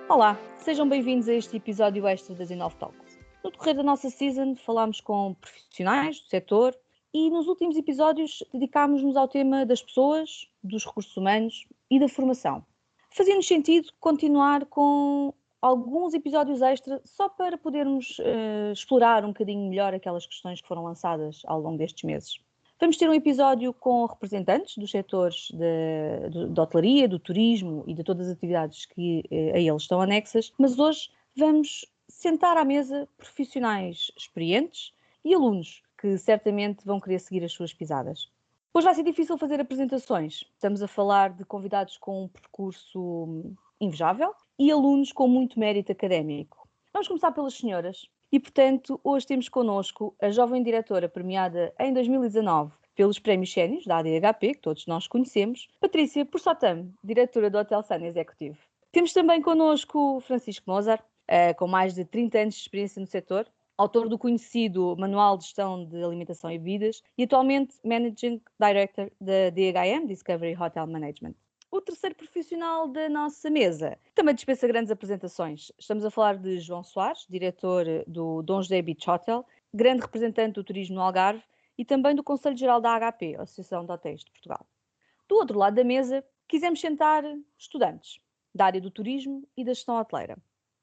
Olá, sejam bem-vindos a este episódio extra da Zinov Talks. No decorrer da nossa season falámos com profissionais do setor e nos últimos episódios dedicámos-nos ao tema das pessoas, dos recursos humanos e da formação. Fazia-nos sentido continuar com alguns episódios extra só para podermos explorar um bocadinho melhor aquelas questões que foram lançadas ao longo destes meses. Vamos ter um episódio com representantes dos setores da hotelaria, do turismo e de todas as atividades que a eles estão anexas, mas hoje vamos sentar à mesa profissionais experientes e alunos que certamente vão querer seguir as suas pisadas. Hoje vai ser difícil fazer apresentações. Estamos a falar de convidados com um percurso invejável e alunos com muito mérito académico. Vamos começar pelas senhoras. E, portanto, hoje temos connosco a jovem diretora premiada em 2019 pelos Prémios Sénios da ADHP, que todos nós conhecemos, Patrícia Pursottam, diretora do Hotel Sun Executive. Temos também connosco Francisco Mozart, com mais de 30 anos de experiência no setor, autor do conhecido Manual de Gestão de Alimentação e Bebidas e atualmente Managing Director da DHM, Discovery Hotel Management. O terceiro profissional da nossa mesa também dispensa grandes apresentações. Estamos a falar de João Soares, diretor do Dom José Beach Hotel, grande representante do turismo no Algarve e também do Conselho Geral da AHP, Associação de Hotéis de Portugal. Do outro lado da mesa, quisemos sentar estudantes da área do turismo e da gestão hoteleira.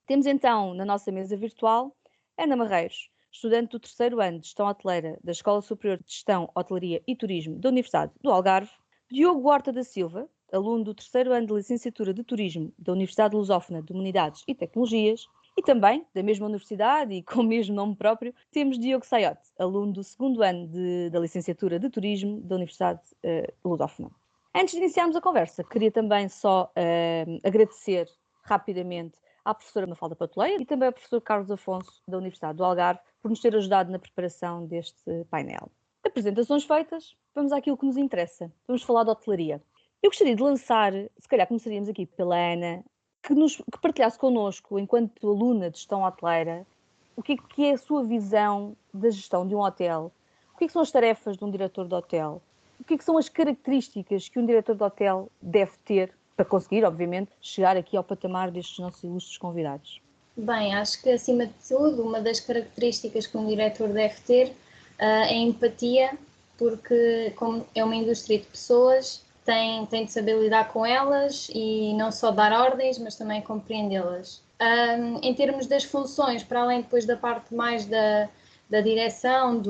Temos então na nossa mesa virtual Ana Marreiros, estudante do terceiro ano de gestão hoteleira da Escola Superior de Gestão, Hotelaria e Turismo da Universidade do Algarve, Diogo Horta da Silva, aluno do terceiro ano de licenciatura de Turismo da Universidade Lusófona de Humanidades e Tecnologias, e também, da mesma universidade e com o mesmo nome próprio, temos Diogo Saiote, aluno do segundo ano da licenciatura de Turismo da Universidade Lusófona. Antes de iniciarmos a conversa, queria também só agradecer rapidamente à professora Mafalda Patuleia e também ao professor Carlos Afonso, da Universidade do Algarve, por nos ter ajudado na preparação deste painel. Apresentações feitas, vamos àquilo que nos interessa. Vamos falar de hotelaria. Eu gostaria de lançar, se calhar começaríamos aqui pela Ana, que partilhasse connosco, enquanto aluna de gestão hoteleira, o que é a sua visão da gestão de um hotel, o que são as tarefas de um diretor de hotel, o que são as características que um diretor de hotel deve ter para conseguir, obviamente, chegar aqui ao patamar destes nossos ilustres convidados. Bem, acho que acima de tudo, uma das características que um diretor deve ter é empatia, porque como é uma indústria de pessoas, tem de saber lidar com elas e não só dar ordens, mas também compreendê-las. Em termos das funções, para além depois da parte mais da direção,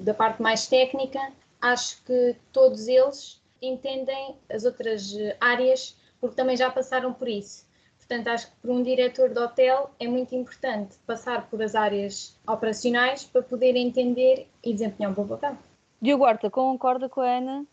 da parte mais técnica, acho que todos eles entendem as outras áreas, porque também já passaram por isso. Portanto, acho que para um diretor de hotel é muito importante passar por as áreas operacionais para poder entender e desempenhar um bom papel. Diogo Horta, concorda com a Ana?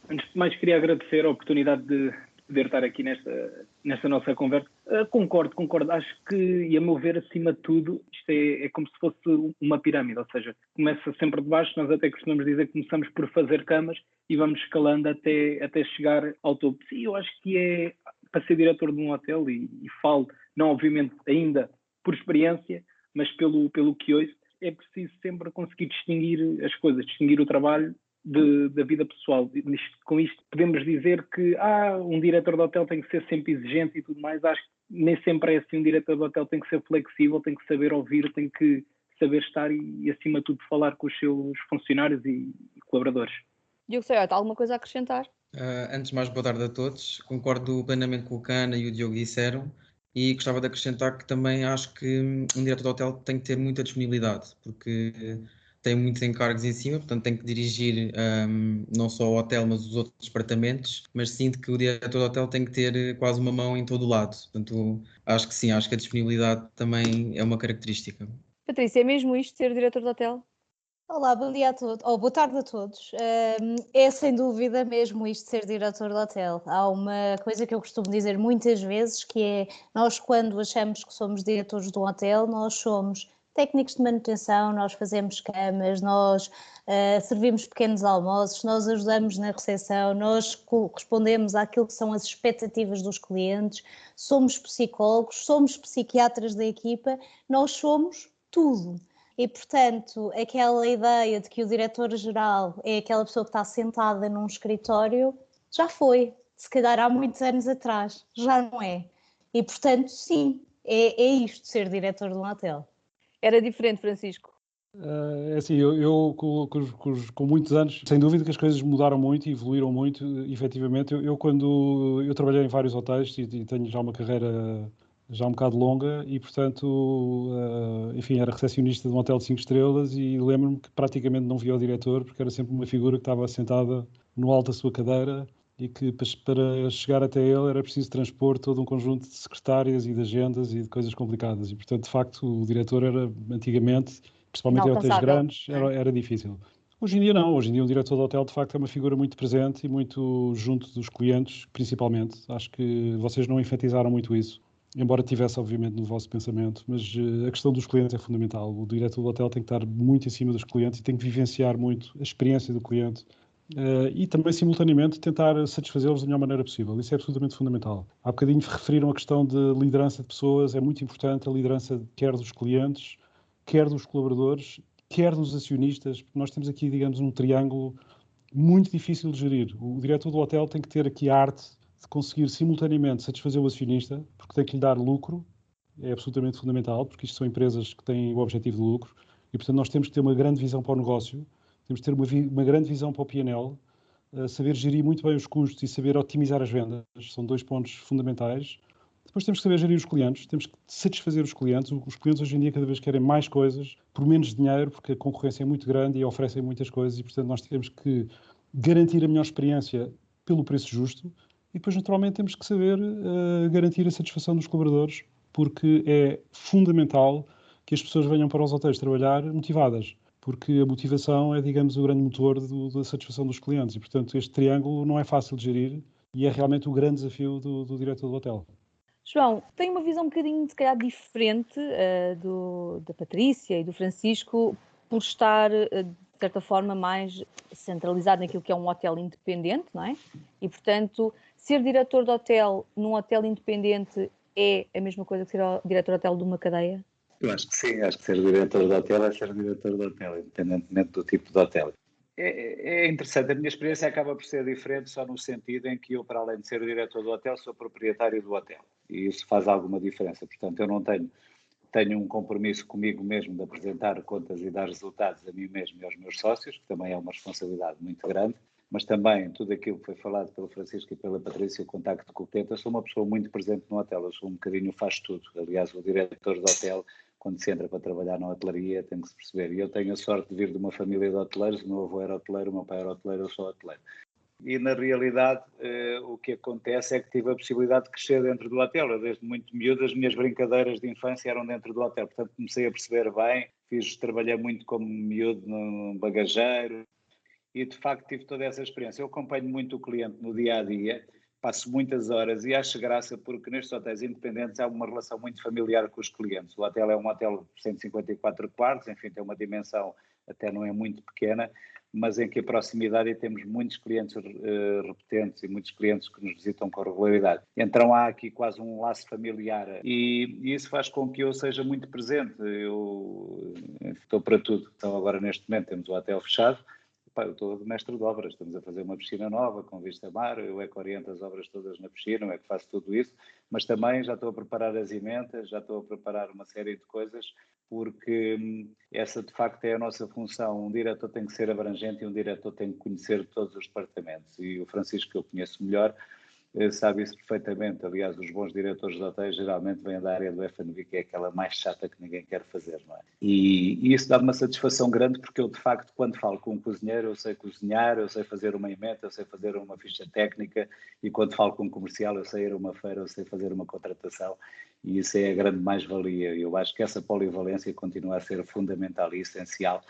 Antes de mais, queria agradecer a oportunidade de poder estar aqui nesta nossa conversa. Concordo. Acho que, e a meu ver, acima de tudo, isto é como se fosse uma pirâmide, ou seja, começa sempre de baixo, nós até costumamos dizer que começamos por fazer camas e vamos escalando até chegar ao topo. Sim, eu acho que é para ser diretor de um hotel, e falo, não obviamente ainda por experiência, mas pelo que ouço, é preciso sempre conseguir distinguir as coisas, distinguir o trabalho da vida pessoal. Com isto podemos dizer que um diretor de hotel tem que ser sempre exigente e tudo mais. Acho que nem sempre é assim. Um diretor de hotel tem que ser flexível, tem que saber ouvir, tem que saber estar e acima de tudo, falar com os seus funcionários e colaboradores. Diogo Saiote, alguma coisa a acrescentar? Antes de mais, boa tarde a todos. Concordo plenamente com o que a Ana e o Diogo disseram e gostava de acrescentar que também acho que um diretor de hotel tem que ter muita disponibilidade, porque tem muitos encargos em cima, portanto tem que dirigir não só o hotel, mas os outros departamentos, mas sinto que o diretor de hotel tem que ter quase uma mão em todo o lado. Portanto, acho que sim, acho que a disponibilidade também é uma característica. Patrícia, é mesmo isto ser diretor de hotel? Olá, bom dia a todos, ou boa tarde a todos. É sem dúvida mesmo isto de ser diretor de hotel. Há uma coisa que eu costumo dizer muitas vezes, que é, nós quando achamos que somos diretores de um hotel, nós somos técnicos de manutenção, nós fazemos camas, nós servimos pequenos almoços, nós ajudamos na recepção, nós respondemos àquilo que são as expectativas dos clientes, somos psicólogos, somos psiquiatras da equipa, nós somos tudo. E, portanto, aquela ideia de que o diretor-geral é aquela pessoa que está sentada num escritório, já foi, se calhar há muitos anos atrás, já não é. E, portanto, sim, é isto, ser diretor de um hotel. Era diferente, Francisco? É assim, eu com muitos anos, sem dúvida que as coisas mudaram muito e evoluíram muito, efetivamente. Quando eu trabalhei em vários hotéis e tenho já uma carreira já um bocado longa e, portanto, enfim, era recepcionista de um hotel de 5 estrelas e lembro-me que praticamente não via o diretor porque era sempre uma figura que estava sentada no alto da sua cadeira e que para chegar até ele era preciso transpor todo um conjunto de secretárias e de agendas e de coisas complicadas. E, portanto, de facto, o diretor era, antigamente, principalmente em hotéis grandes, era difícil. Hoje em dia não, hoje em dia um diretor de hotel de facto é uma figura muito presente e muito junto dos clientes, principalmente. Acho que vocês não enfatizaram muito isso, embora tivesse obviamente no vosso pensamento, mas a questão dos clientes é fundamental. O diretor do hotel tem que estar muito em cima dos clientes e tem que vivenciar muito a experiência do cliente. E também, simultaneamente, tentar satisfazê-los da melhor maneira possível. Isso é absolutamente fundamental. Há bocadinho referiram a questão de liderança de pessoas. É muito importante a liderança quer dos clientes, quer dos colaboradores, quer dos acionistas, porque nós temos aqui, digamos, um triângulo muito difícil de gerir. O diretor do hotel tem que ter aqui a arte de conseguir simultaneamente satisfazer o acionista, porque tem que lhe dar lucro, é absolutamente fundamental, porque isto são empresas que têm o objetivo de lucro, e portanto nós temos que ter uma grande visão para o negócio, temos que ter uma grande visão para o P&L, saber gerir muito bem os custos e saber otimizar as vendas, são 2 pontos fundamentais. Depois temos que saber gerir os clientes, temos que satisfazer os clientes. Os clientes hoje em dia cada vez querem mais coisas por menos dinheiro, porque a concorrência é muito grande e oferecem muitas coisas e, portanto, nós temos que garantir a melhor experiência pelo preço justo e depois, naturalmente, temos que saber garantir a satisfação dos colaboradores, porque é fundamental que as pessoas venham para os hotéis trabalhar motivadas, porque a motivação é, digamos, o grande motor da satisfação dos clientes e, portanto, este triângulo não é fácil de gerir e é realmente o grande desafio do diretor do hotel. João, tem uma visão um bocadinho, se calhar, diferente da Patrícia e do Francisco, por estar, de certa forma, mais centralizado naquilo que é um hotel independente, não é? E, portanto, ser diretor de hotel num hotel independente é a mesma coisa que ser diretor de hotel de uma cadeia? Eu acho que sim, acho que ser diretor de hotel é ser diretor de hotel, independentemente do tipo de hotel. É interessante, a minha experiência acaba por ser diferente só no sentido em que eu, para além de ser diretor do hotel, sou proprietário do hotel e isso faz alguma diferença, portanto eu não tenho um compromisso comigo mesmo de apresentar contas e dar resultados a mim mesmo e aos meus sócios, que também é uma responsabilidade muito grande, mas também tudo aquilo que foi falado pelo Francisco e pela Patrícia, o contacto com o cliente, eu sou uma pessoa muito presente no hotel, eu sou um bocadinho faz tudo, aliás o diretor do hotel, quando se entra para trabalhar na hotelaria, tem que se perceber. E eu tenho a sorte de vir de uma família de hoteleiros, o meu avô era hoteleiro, o meu pai era hoteleiro, eu sou hoteleiro. E, na realidade, o que acontece é que tive a possibilidade de crescer dentro do hotel. Eu, desde muito miúdo, as minhas brincadeiras de infância eram dentro do hotel. Portanto, comecei a perceber bem. Trabalhei muito como miúdo no bagageiro e, de facto, tive toda essa experiência. Eu acompanho muito o cliente no dia-a-dia, passo muitas horas e acho graça porque nestes hotéis independentes há uma relação muito familiar com os clientes. O hotel é um hotel de 154 quartos, enfim, tem uma dimensão até não é muito pequena, mas em que a proximidade e temos muitos clientes repetentes e muitos clientes que nos visitam com regularidade. Então há aqui quase um laço familiar e isso faz com que eu seja muito presente. Eu estou para tudo. Então agora neste momento temos o hotel fechado. Eu estou de mestre de obras, estamos a fazer uma piscina nova com vista a mar, eu é que oriento as obras todas na piscina, eu é que faço tudo isso, mas também já estou a preparar as emendas, já estou a preparar uma série de coisas, porque essa de facto é a nossa função. Um diretor tem que ser abrangente e um diretor tem que conhecer todos os departamentos, e o Francisco, que eu conheço melhor, sabe isso perfeitamente. Aliás, os bons diretores de hotéis geralmente vêm da área do F&B, que é aquela mais chata que ninguém quer fazer, não é? E isso dá-me uma satisfação grande, porque eu, de facto, quando falo com um cozinheiro, eu sei cozinhar, eu sei fazer uma emenda, eu sei fazer uma ficha técnica, e quando falo com um comercial, eu sei ir a uma feira, eu sei fazer uma contratação, e isso é a grande mais-valia. Eu acho que essa polivalência continua a ser fundamental e essencial.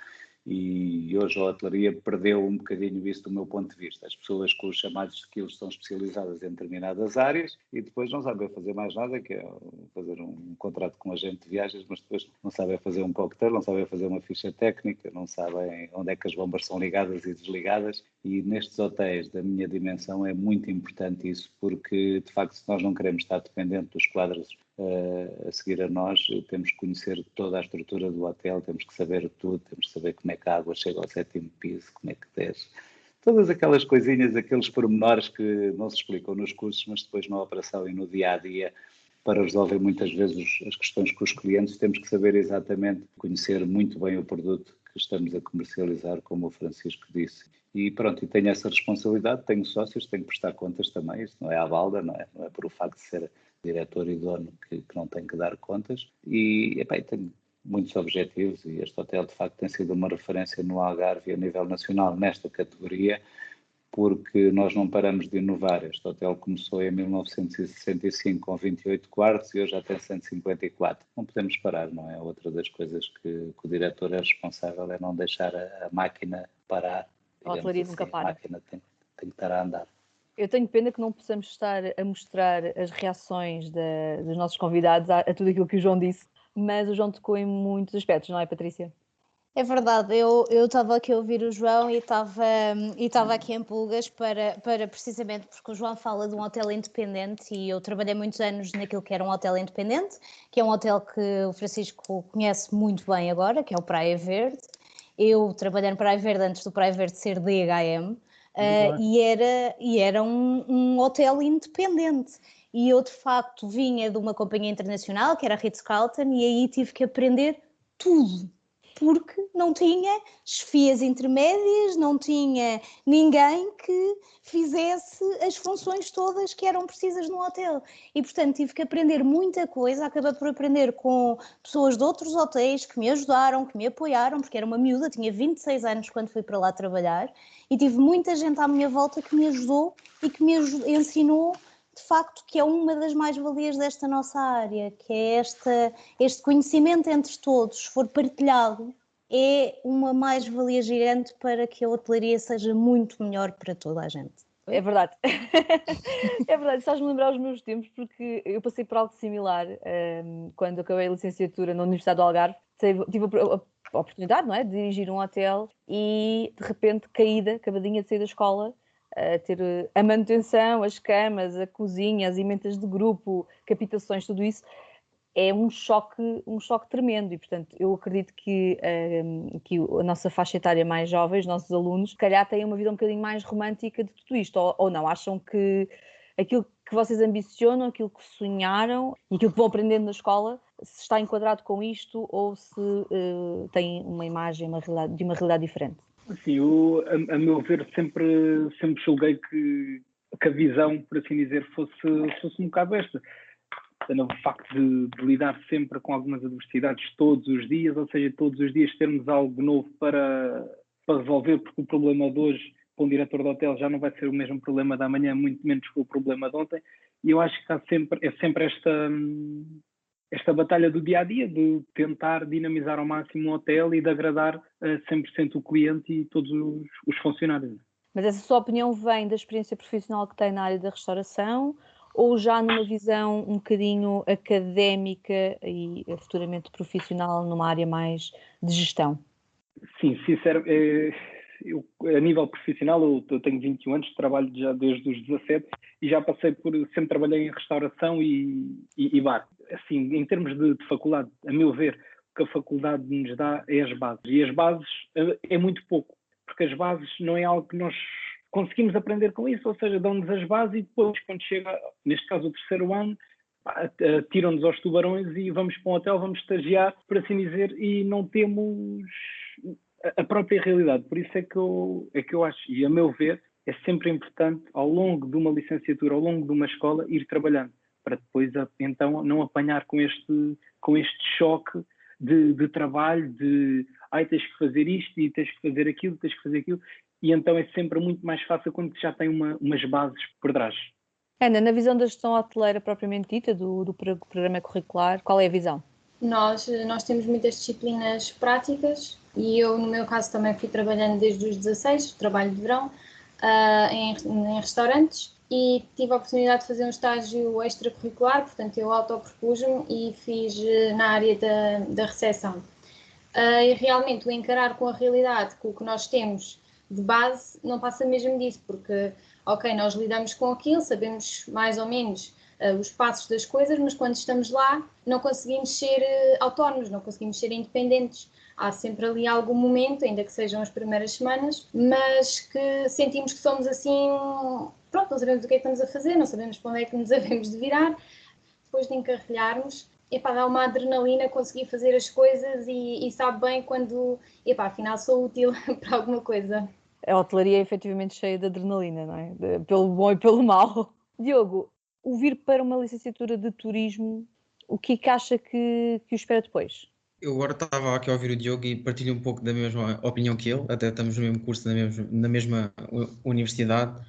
E hoje a hotelaria perdeu um bocadinho isso do meu ponto de vista. As pessoas com os chamados skills são especializadas em determinadas áreas e depois não sabem fazer mais nada, que é fazer um contrato com um agente de viagens, mas depois não sabem fazer um coquetel, não sabem fazer uma ficha técnica, não sabem onde é que as bombas são ligadas e desligadas. E nestes hotéis da minha dimensão é muito importante isso, porque de facto se nós não queremos estar dependente dos quadros a seguir a nós, temos que conhecer toda a estrutura do hotel, temos que saber tudo, temos que saber como é que a água chega ao 7º piso, como é que desce. Todas aquelas coisinhas, aqueles pormenores que não se explicam nos cursos, mas depois na operação e no dia-a-dia para resolver muitas vezes as questões com os clientes, temos que saber exatamente, conhecer muito bem o produto que estamos a comercializar, como o Francisco disse. E pronto, e tenho essa responsabilidade, tenho sócios, tenho que prestar contas também, isso não é à balda, não é por o facto de ser diretor e dono que não tenho que dar contas. E tenho muitos objetivos e este hotel de facto tem sido uma referência no Algarve a nível nacional nesta categoria, porque nós não paramos de inovar. Este hotel começou em 1965 com 28 quartos e hoje já tem 154. Não podemos parar, não é? Outra das coisas que o diretor é responsável é não deixar a máquina parar. A hotelaria nunca para. A máquina tem que estar a andar. Eu tenho pena que não possamos estar a mostrar as reações dos nossos convidados a tudo aquilo que o João disse, mas o João tocou em muitos aspectos, não é, Patrícia? É verdade, eu estava aqui a ouvir o João e estava aqui em pulgas para precisamente porque o João fala de um hotel independente e eu trabalhei muitos anos naquilo que era um hotel independente, que é um hotel que o Francisco conhece muito bem agora, que é o Praia Verde. Eu trabalhei no Praia Verde antes do Praia Verde ser DHM e era um hotel independente. E eu, de facto, vinha de uma companhia internacional, que era a Ritz-Carlton, e aí tive que aprender tudo. Porque não tinha chefias intermédias, não tinha ninguém que fizesse as funções todas que eram precisas no hotel. E, portanto, tive que aprender muita coisa, acabei por aprender com pessoas de outros hotéis que me ajudaram, que me apoiaram, porque era uma miúda, tinha 26 anos quando fui para lá trabalhar, e tive muita gente à minha volta que me ajudou e que me ensinou, de facto, que é uma das mais-valias desta nossa área, que é este conhecimento entre todos, se for partilhado, é uma mais-valia gigante para que a hotelaria seja muito melhor para toda a gente. É verdade. É verdade, estás-me a lembrar os meus tempos, porque eu passei por algo similar quando acabei a licenciatura na Universidade do Algarve. Tive a oportunidade, não é, de dirigir um hotel e, de repente, acabadinha de sair da escola, a ter a manutenção, as camas, a cozinha, as emendas de grupo, captações, tudo isso, é um choque tremendo e, portanto, eu acredito que a nossa faixa etária mais jovem, os nossos alunos, se calhar têm uma visão um bocadinho mais romântica de tudo isto, ou não, acham que aquilo que vocês ambicionam, aquilo que sonharam e aquilo que vão aprendendo na escola, se está enquadrado com isto ou se tem uma imagem de uma realidade diferente? Sim, eu, a meu ver, sempre julguei que a visão, por assim dizer, fosse um bocado esta. O facto de lidar sempre com algumas adversidades todos os dias, ou seja, todos os dias termos algo novo para resolver, porque o problema de hoje, para um diretor de hotel, já não vai ser o mesmo problema da manhã, muito menos que o problema de ontem. E eu acho que é sempre esta batalha do dia-a-dia, de tentar dinamizar ao máximo o hotel e de agradar a 100% o cliente e todos os funcionários. Mas essa sua opinião vem da experiência profissional que tem na área da restauração ou já numa visão um bocadinho académica e futuramente profissional numa área mais de gestão? Sim, sinceramente, eu, a nível profissional, eu tenho 21 anos, trabalho já desde os 17 e já sempre trabalhei em restauração e bar. Assim, em termos de faculdade, a meu ver, o que a faculdade nos dá é as bases. E as bases é muito pouco, porque as bases não é algo que nós conseguimos aprender com isso, ou seja, dão-nos as bases e depois, quando chega, neste caso, o terceiro ano, tiram-nos aos tubarões e vamos para um hotel, vamos estagiar, por assim dizer, e não temos a própria realidade. Por isso é que eu acho, e a meu ver, é sempre importante, ao longo de uma licenciatura, ao longo de uma escola, ir trabalhando, para depois, então, não apanhar com este choque de trabalho, de tens que fazer isto e tens que fazer aquilo, e então é sempre muito mais fácil quando já tem umas bases por trás. Ana, na visão da gestão hoteleira propriamente dita, do programa curricular, qual é a visão? Nós temos muitas disciplinas práticas e eu, no meu caso, também fui trabalhando desde os 16, trabalho de verão, em restaurantes, e tive a oportunidade de fazer um estágio extracurricular, portanto eu autopropus-me e fiz na área da recepção. E realmente o encarar com a realidade, com o que nós temos de base, não passa mesmo disso, porque, ok, nós lidamos com aquilo, sabemos mais ou menos os passos das coisas, mas quando estamos lá não conseguimos ser autónomos, não conseguimos ser independentes. Há sempre ali algum momento, ainda que sejam as primeiras semanas, mas que sentimos que somos assim, pronto, não sabemos o que é que estamos a fazer, não sabemos para onde é que nos havemos de virar. depois de encarrilharmos, dá uma adrenalina conseguir fazer as coisas e sabe bem quando, afinal sou útil para alguma coisa. A hotelaria é efetivamente cheia de adrenalina, não é? Pelo bom e pelo mau. Diogo, o vir para uma licenciatura de turismo, o que é que acha que o espera depois? Eu agora estava aqui a ouvir o Diogo e partilho um pouco da mesma opinião que ele, até estamos no mesmo curso, na mesma universidade,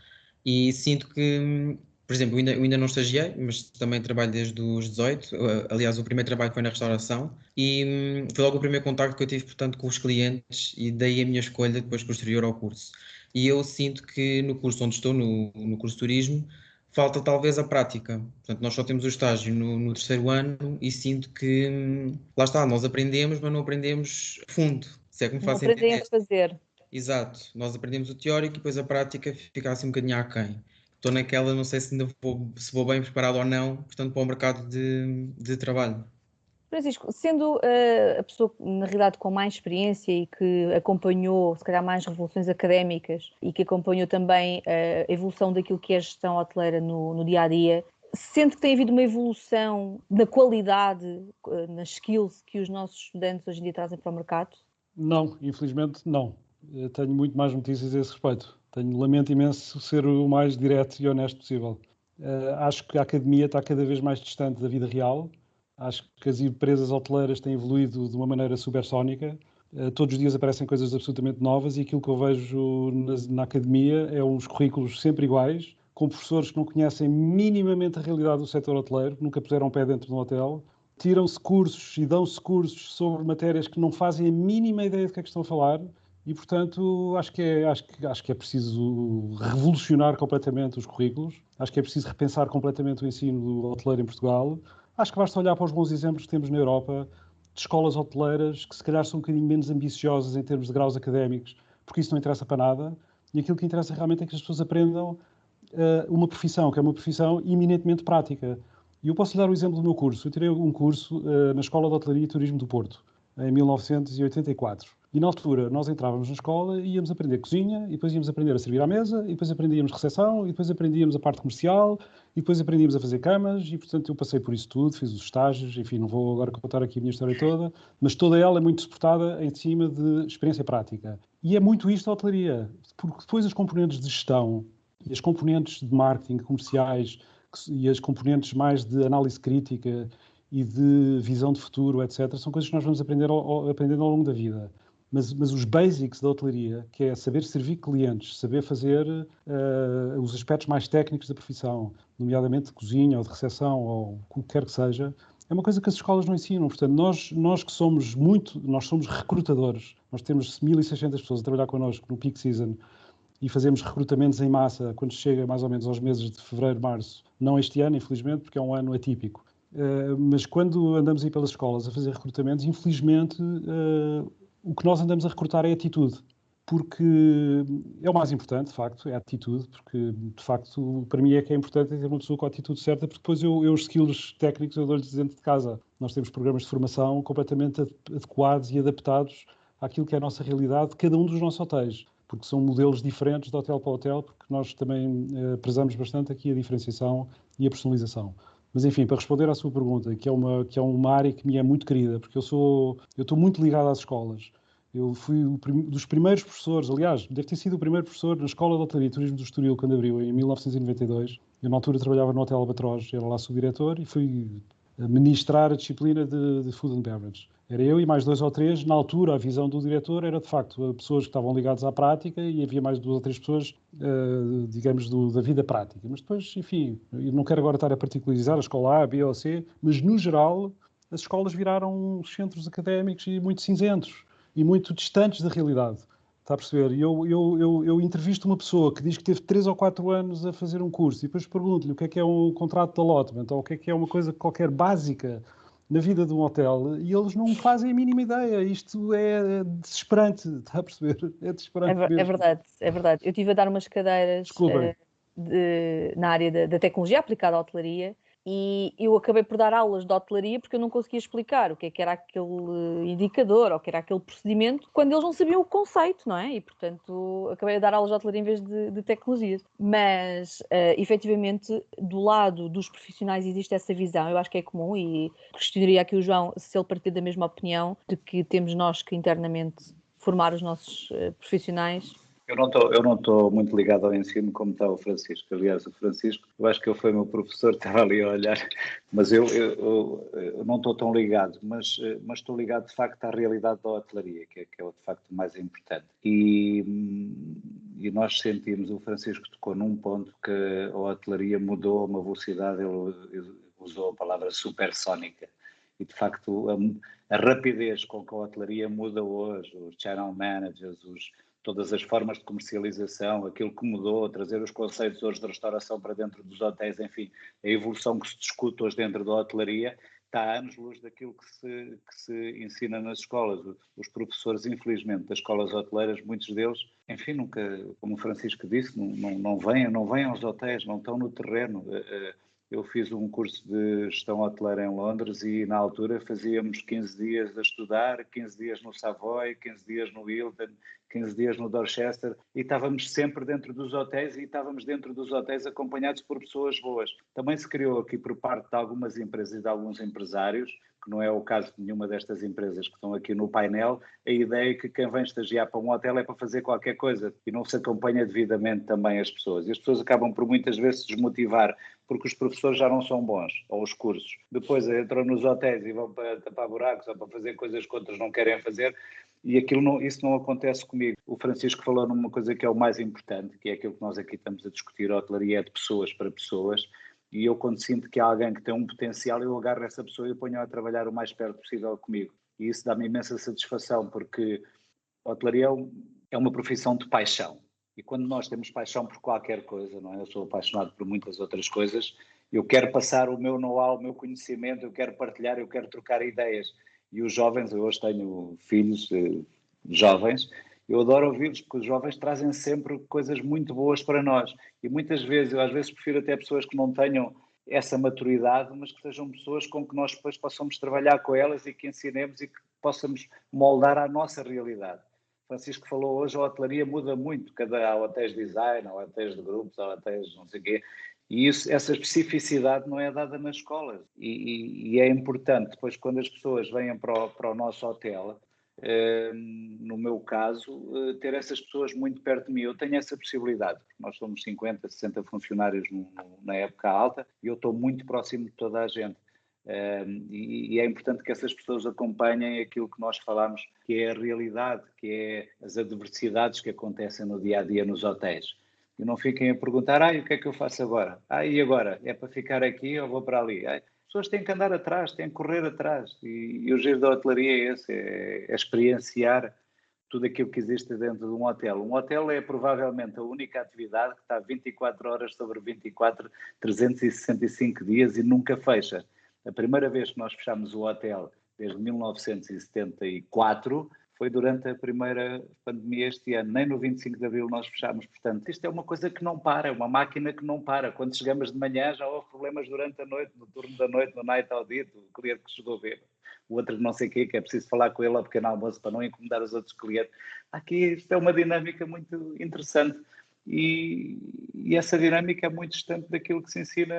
e sinto que, por exemplo, eu ainda não estagiei, mas também trabalho desde os 18, aliás, o primeiro trabalho foi na restauração, e foi logo o primeiro contacto que eu tive, portanto, com os clientes, e daí a minha escolha depois posterior ao curso. E eu sinto que no curso onde estou, no curso de turismo, falta talvez a prática. Portanto, nós só temos o estágio no terceiro ano e sinto que, lá está, nós aprendemos, mas não aprendemos a fundo, se é que me Não faço aprendem entender. a fazer. Exato, nós aprendemos o teórico e depois a prática fica assim um bocadinho aquém. Estou naquela, não sei se ainda se vou bem preparado ou não, portanto, para o mercado de trabalho. Francisco, sendo a pessoa, na realidade, com mais experiência e que acompanhou, se calhar, mais revoluções académicas e que acompanhou também a evolução daquilo que é a gestão hoteleira no dia-a-dia, sente que tem havido uma evolução na qualidade, nas skills que os nossos estudantes hoje em dia trazem para o mercado? Não, infelizmente não. Eu tenho muito mais notícias a esse respeito. Lamento imenso ser o mais direto e honesto possível. Acho que a academia está cada vez mais distante da vida real. Acho que as empresas hoteleiras têm evoluído de uma maneira supersónica. Todos os dias aparecem coisas absolutamente novas e aquilo que eu vejo na academia é uns currículos sempre iguais, com professores que não conhecem minimamente a realidade do setor hoteleiro, que nunca puseram pé dentro de um hotel. Tiram-se cursos e dão-se cursos sobre matérias que não fazem a mínima ideia do que é que estão a falar e, portanto, acho que é preciso revolucionar completamente os currículos. Acho que é preciso repensar completamente o ensino do hoteleiro em Portugal. Acho que basta olhar para os bons exemplos que temos na Europa de escolas hoteleiras que se calhar são um bocadinho menos ambiciosas em termos de graus académicos, porque isso não interessa para nada. E aquilo que interessa realmente é que as pessoas aprendam uma profissão, que é uma profissão eminentemente prática. E eu posso lhe dar o exemplo do meu curso. Eu tirei um curso na Escola de Hotelaria e Turismo do Porto, em 1984. E na altura nós entrávamos na escola e íamos aprender cozinha, e depois íamos aprender a servir à mesa, e depois aprendíamos recepção, e depois aprendíamos a parte comercial, e depois aprendíamos a fazer camas, e portanto eu passei por isso tudo, fiz os estágios, enfim, não vou agora contar aqui a minha história toda, mas toda ela é muito suportada em cima de experiência prática. E é muito isto a hotelaria, porque depois as componentes de gestão e as componentes de marketing comerciais e as componentes mais de análise crítica e de visão de futuro, etc., são coisas que nós vamos aprendendo ao longo da vida. Mas os basics da hotelaria, que é saber servir clientes, saber fazer os aspectos mais técnicos da profissão, nomeadamente de cozinha ou de recepção ou o que quer que seja, é uma coisa que as escolas não ensinam. Portanto, nós que somos nós somos recrutadores. Nós temos 1.600 pessoas a trabalhar connosco no peak season e fazemos recrutamentos em massa quando chega mais ou menos aos meses de fevereiro, março. Não este ano, infelizmente, porque é um ano atípico. Mas quando andamos aí pelas escolas a fazer recrutamentos, infelizmente, o que nós andamos a recrutar é atitude. Porque é o mais importante, de facto, é a atitude, porque, de facto, para mim é que é importante ter uma pessoa com a atitude certa, porque depois os skills técnicos eu dou-lhes dentro de casa. Nós temos programas de formação completamente adequados e adaptados àquilo que é a nossa realidade de cada um dos nossos hotéis, porque são modelos diferentes de hotel para hotel, porque nós também prezamos bastante aqui a diferenciação e a personalização. Mas, enfim, para responder à sua pergunta, que é uma área que me é muito querida, porque eu estou muito ligado às escolas. Eu fui dos primeiros professores, aliás, deve ter sido o primeiro professor na Escola de Hotelaria e Turismo do Estoril, quando abriu, em 1992. Eu, na altura, trabalhava no Hotel Albatroz, era lá subdiretor, e fui ministrar a disciplina de Food and Beverage. Era eu e mais 2 ou 3. Na altura, a visão do diretor era, de facto, pessoas que estavam ligadas à prática e havia mais 2 ou 3 pessoas, digamos, da vida prática. Mas depois, enfim, eu não quero agora estar a particularizar a escola A, B ou C, mas, no geral, as escolas viraram centros académicos e muito cinzentos e muito distantes da realidade. Está a perceber? Eu entrevisto uma pessoa que diz que teve 3 ou 4 anos a fazer um curso e depois pergunto-lhe o que é um contrato de allotment ou o que é uma coisa qualquer básica na vida de um hotel e eles não fazem a mínima ideia. Isto é desesperante, está a perceber? É desesperante mesmo. É verdade, é verdade. Eu estive a dar umas cadeiras na área da tecnologia aplicada à hotelaria E eu acabei por dar aulas de hotelaria porque eu não conseguia explicar o que era aquele indicador ou o que era aquele procedimento quando eles não sabiam o conceito, não é? E, portanto, acabei a dar aulas de hotelaria em vez de tecnologias. Mas, efetivamente, do lado dos profissionais existe essa visão, eu acho que é comum, e questionaria aqui o João se ele partilha da mesma opinião de que temos nós que internamente formar os nossos profissionais. Eu não estou muito ligado ao ensino como está o Francisco. Aliás, o Francisco, eu acho que ele foi meu professor, estava ali a olhar, mas eu não estou tão ligado, mas estou ligado de facto à realidade da hotelaria, que é de facto o mais importante. E nós sentimos, o Francisco tocou num ponto que a hotelaria mudou a uma velocidade, ele usou a palavra supersónica. E de facto a rapidez com que a hotelaria muda hoje, os channel managers, todas as formas de comercialização, aquilo que mudou, trazer os conceitos hoje de restauração para dentro dos hotéis, enfim, a evolução que se discute hoje dentro da hotelaria está a anos-luz daquilo que se ensina nas escolas. Os professores, infelizmente, das escolas hoteleiras, muitos deles, enfim, nunca, como o Francisco disse, não vêm aos hotéis, não estão no terreno. Eu fiz um curso de gestão hoteleira em Londres e, na altura, fazíamos 15 dias a estudar, 15 dias no Savoy, 15 dias no Hilton, 15 dias no Dorchester, e estávamos sempre dentro dos hotéis e estávamos dentro dos hotéis acompanhados por pessoas boas. Também se criou aqui por parte de algumas empresas e de alguns empresários, que não é o caso de nenhuma destas empresas que estão aqui no painel, a ideia que quem vem estagiar para um hotel é para fazer qualquer coisa e não se acompanha devidamente também as pessoas. E as pessoas acabam por muitas vezes se desmotivar porque os professores já não são bons, ou os cursos. Depois entram nos hotéis e vão para tapar buracos ou para fazer coisas que outros não querem fazer, e isso não acontece comigo. O Francisco falou numa coisa que é o mais importante, que é aquilo que nós aqui estamos a discutir, a hotelaria é de pessoas para pessoas, e eu quando sinto que há alguém que tem um potencial, eu agarro essa pessoa e ponho-a a trabalhar o mais perto possível comigo. E isso dá-me imensa satisfação, porque a hotelaria é uma profissão de paixão. E quando nós temos paixão por qualquer coisa, não é? Eu sou apaixonado por muitas outras coisas, eu quero passar o meu know-how, o meu conhecimento, eu quero partilhar, eu quero trocar ideias. E os jovens, eu hoje tenho filhos jovens, eu adoro ouvi-los porque os jovens trazem sempre coisas muito boas para nós. E muitas vezes, eu às vezes prefiro até pessoas que não tenham essa maturidade, mas que sejam pessoas com que nós depois possamos trabalhar com elas e que ensinemos e que possamos moldar a nossa realidade. Francisco falou hoje, a hotelaria muda muito, há hotéis de design, há hotéis de grupos, há hotéis não sei o quê, e essa especificidade não é dada nas escolas. E é importante, depois, quando as pessoas vêm para o nosso hotel, no meu caso, ter essas pessoas muito perto de mim. Eu tenho essa possibilidade, porque nós somos 50, 60 funcionários na época alta, e eu estou muito próximo de toda a gente. E é importante que essas pessoas acompanhem aquilo que nós falamos, que é a realidade, que é as adversidades que acontecem no dia-a-dia nos hotéis. E não fiquem a perguntar, o que é que eu faço agora? E agora? É para ficar aqui ou vou para ali? As pessoas têm que andar atrás, têm que correr atrás. E o giro da hotelaria é esse, é experienciar tudo aquilo que existe dentro de um hotel. Um hotel é provavelmente a única atividade que está 24 horas sobre 24, 365 dias e nunca fecha. A primeira vez que nós fechámos o hotel, desde 1974, foi durante a primeira pandemia este ano. Nem no 25 de Abril nós fechámos. Portanto, isto é uma coisa que não para, é uma máquina que não para. Quando chegamos de manhã já houve problemas durante a noite, no turno da noite, no night audit, o cliente que chegou a ver, o outro não sei o quê, que é preciso falar com ele ao pequeno almoço para não incomodar os outros clientes. Aqui isto é uma dinâmica muito interessante e essa dinâmica é muito distante daquilo que se ensina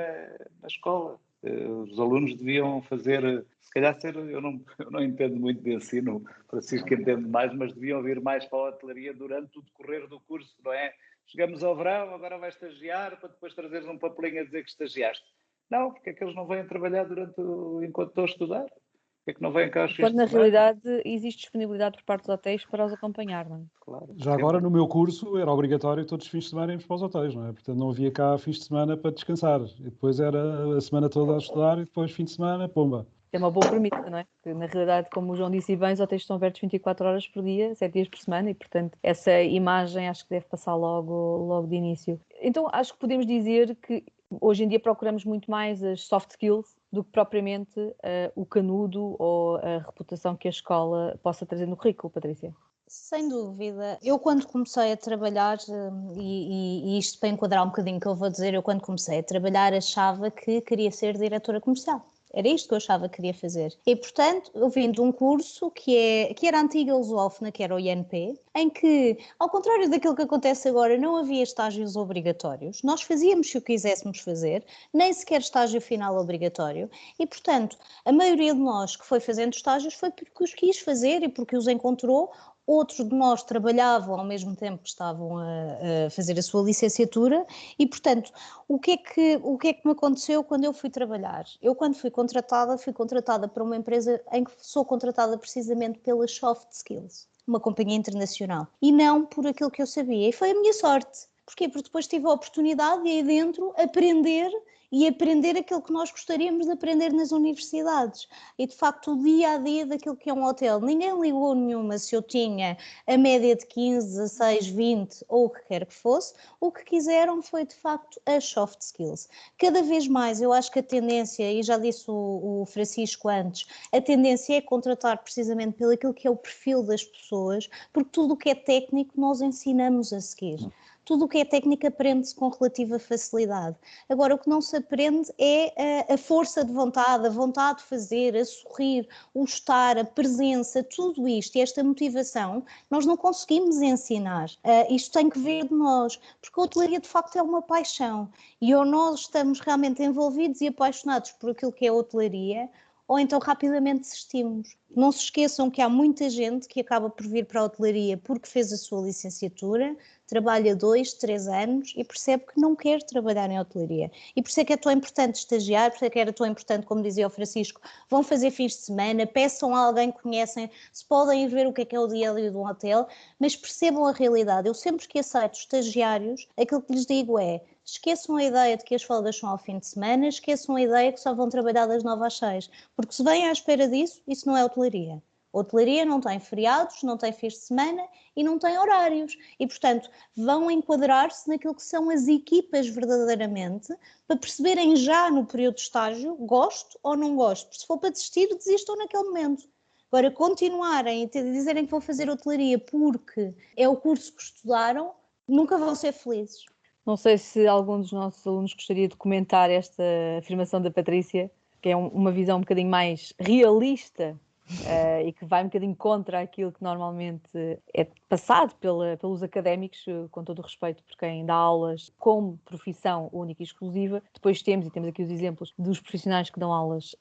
na escola. Os alunos deviam fazer, se calhar eu não entendo muito de ensino, Francisco entende mais, mas deviam vir mais para a hotelaria durante o decorrer do curso, não é? Chegamos ao verão, agora vai estagiar, para depois trazeres um papelinho a dizer que estagiaste. Não, porque é que eles não vêm trabalhar enquanto estou a estudar? Porque é que não vêm cá aos fins Quando de na semana? realidade existe disponibilidade por parte dos hotéis para os acompanhar, não é? Claro, Já agora, no meu curso, era obrigatório todos os fins de semana irmos para os hotéis, não é? Portanto, não havia cá fins de semana para descansar. E depois era a semana toda a estudar e depois fim de semana, pumba. É uma boa premissa, não é? Porque, na realidade, como o João disse bem, os hotéis estão abertos 24 horas por dia, 7 dias por semana, e, portanto, essa imagem acho que deve passar logo de início. Então, acho que podemos dizer que hoje em dia procuramos muito mais as soft skills do que propriamente o canudo ou a reputação que a escola possa trazer no currículo, Patrícia. Sem dúvida. Eu quando comecei a trabalhar, e isto para enquadrar um bocadinho o que eu vou dizer, eu quando comecei a trabalhar achava que queria ser diretora comercial. Era isto que eu achava que queria fazer. E, portanto, eu vim de um curso que era a antiga Lusófona, que era o INP, em que, ao contrário daquilo que acontece agora, não havia estágios obrigatórios. Nós fazíamos se o quiséssemos fazer, nem sequer estágio final obrigatório. E, portanto, a maioria de nós que foi fazendo estágios foi porque os quis fazer e porque os encontrou. Outros de nós trabalhavam ao mesmo tempo que estavam a fazer a sua licenciatura e, portanto, o que é que me aconteceu quando eu fui trabalhar? Eu, quando fui contratada para uma empresa em que sou contratada precisamente pelas soft skills, uma companhia internacional, e não por aquilo que eu sabia. E foi a minha sorte. Porquê? Porque depois tive a oportunidade de aí dentro aprender aquilo que nós gostaríamos de aprender nas universidades. E, de facto, o dia a dia daquilo que é um hotel. Ninguém ligou nenhuma se eu tinha a média de 15, 16, 20 ou o que quer que fosse. O que quiseram foi, de facto, as soft skills. Cada vez mais, eu acho que a tendência, e já disse o Francisco antes, a tendência é contratar precisamente pelo aquilo que é o perfil das pessoas, porque tudo o que é técnico nós ensinamos a seguir. Tudo o que é técnica aprende-se com relativa facilidade. Agora, o que não se aprende é a força de vontade, a vontade de fazer, a sorrir, o estar, a presença, tudo isto e esta motivação, nós não conseguimos ensinar. Isto tem que vir de nós, porque a hotelaria de facto é uma paixão. E ou nós estamos realmente envolvidos e apaixonados por aquilo que é a hotelaria, ou então rapidamente desistimos. Não se esqueçam que há muita gente que acaba por vir para a hotelaria porque fez a sua licenciatura, trabalha 2, 3 anos e percebe que não quer trabalhar em hotelaria. E por isso é que é tão importante estagiar, por isso é que era tão importante, como dizia o Francisco, vão fazer fins de semana, peçam a alguém que conhecem, se podem ir ver o que é o dia a dia de um hotel, mas percebam a realidade. Eu sempre que aceito estagiários, aquilo que lhes digo é: esqueçam a ideia de que as folgas são ao fim de semana, esqueçam a ideia que só vão trabalhar das 9 às 6, porque se vêm à espera disso, isso não é hotelaria. Hotelaria não tem feriados, não tem fins de semana e não tem horários. E, portanto, vão enquadrar-se naquilo que são as equipas verdadeiramente, para perceberem já no período de estágio, gosto ou não gosto. Porque se for para desistir, desistam naquele momento. Agora, continuarem e dizerem que vão fazer hotelaria porque é o curso que estudaram, nunca vão ser felizes. Não sei se algum dos nossos alunos gostaria de comentar esta afirmação da Patrícia, que é uma visão um bocadinho mais realista e que vai um bocadinho contra aquilo que normalmente é passado pelos académicos, com todo o respeito por quem dá aulas como profissão única e exclusiva. Depois temos aqui os exemplos dos profissionais que dão aulas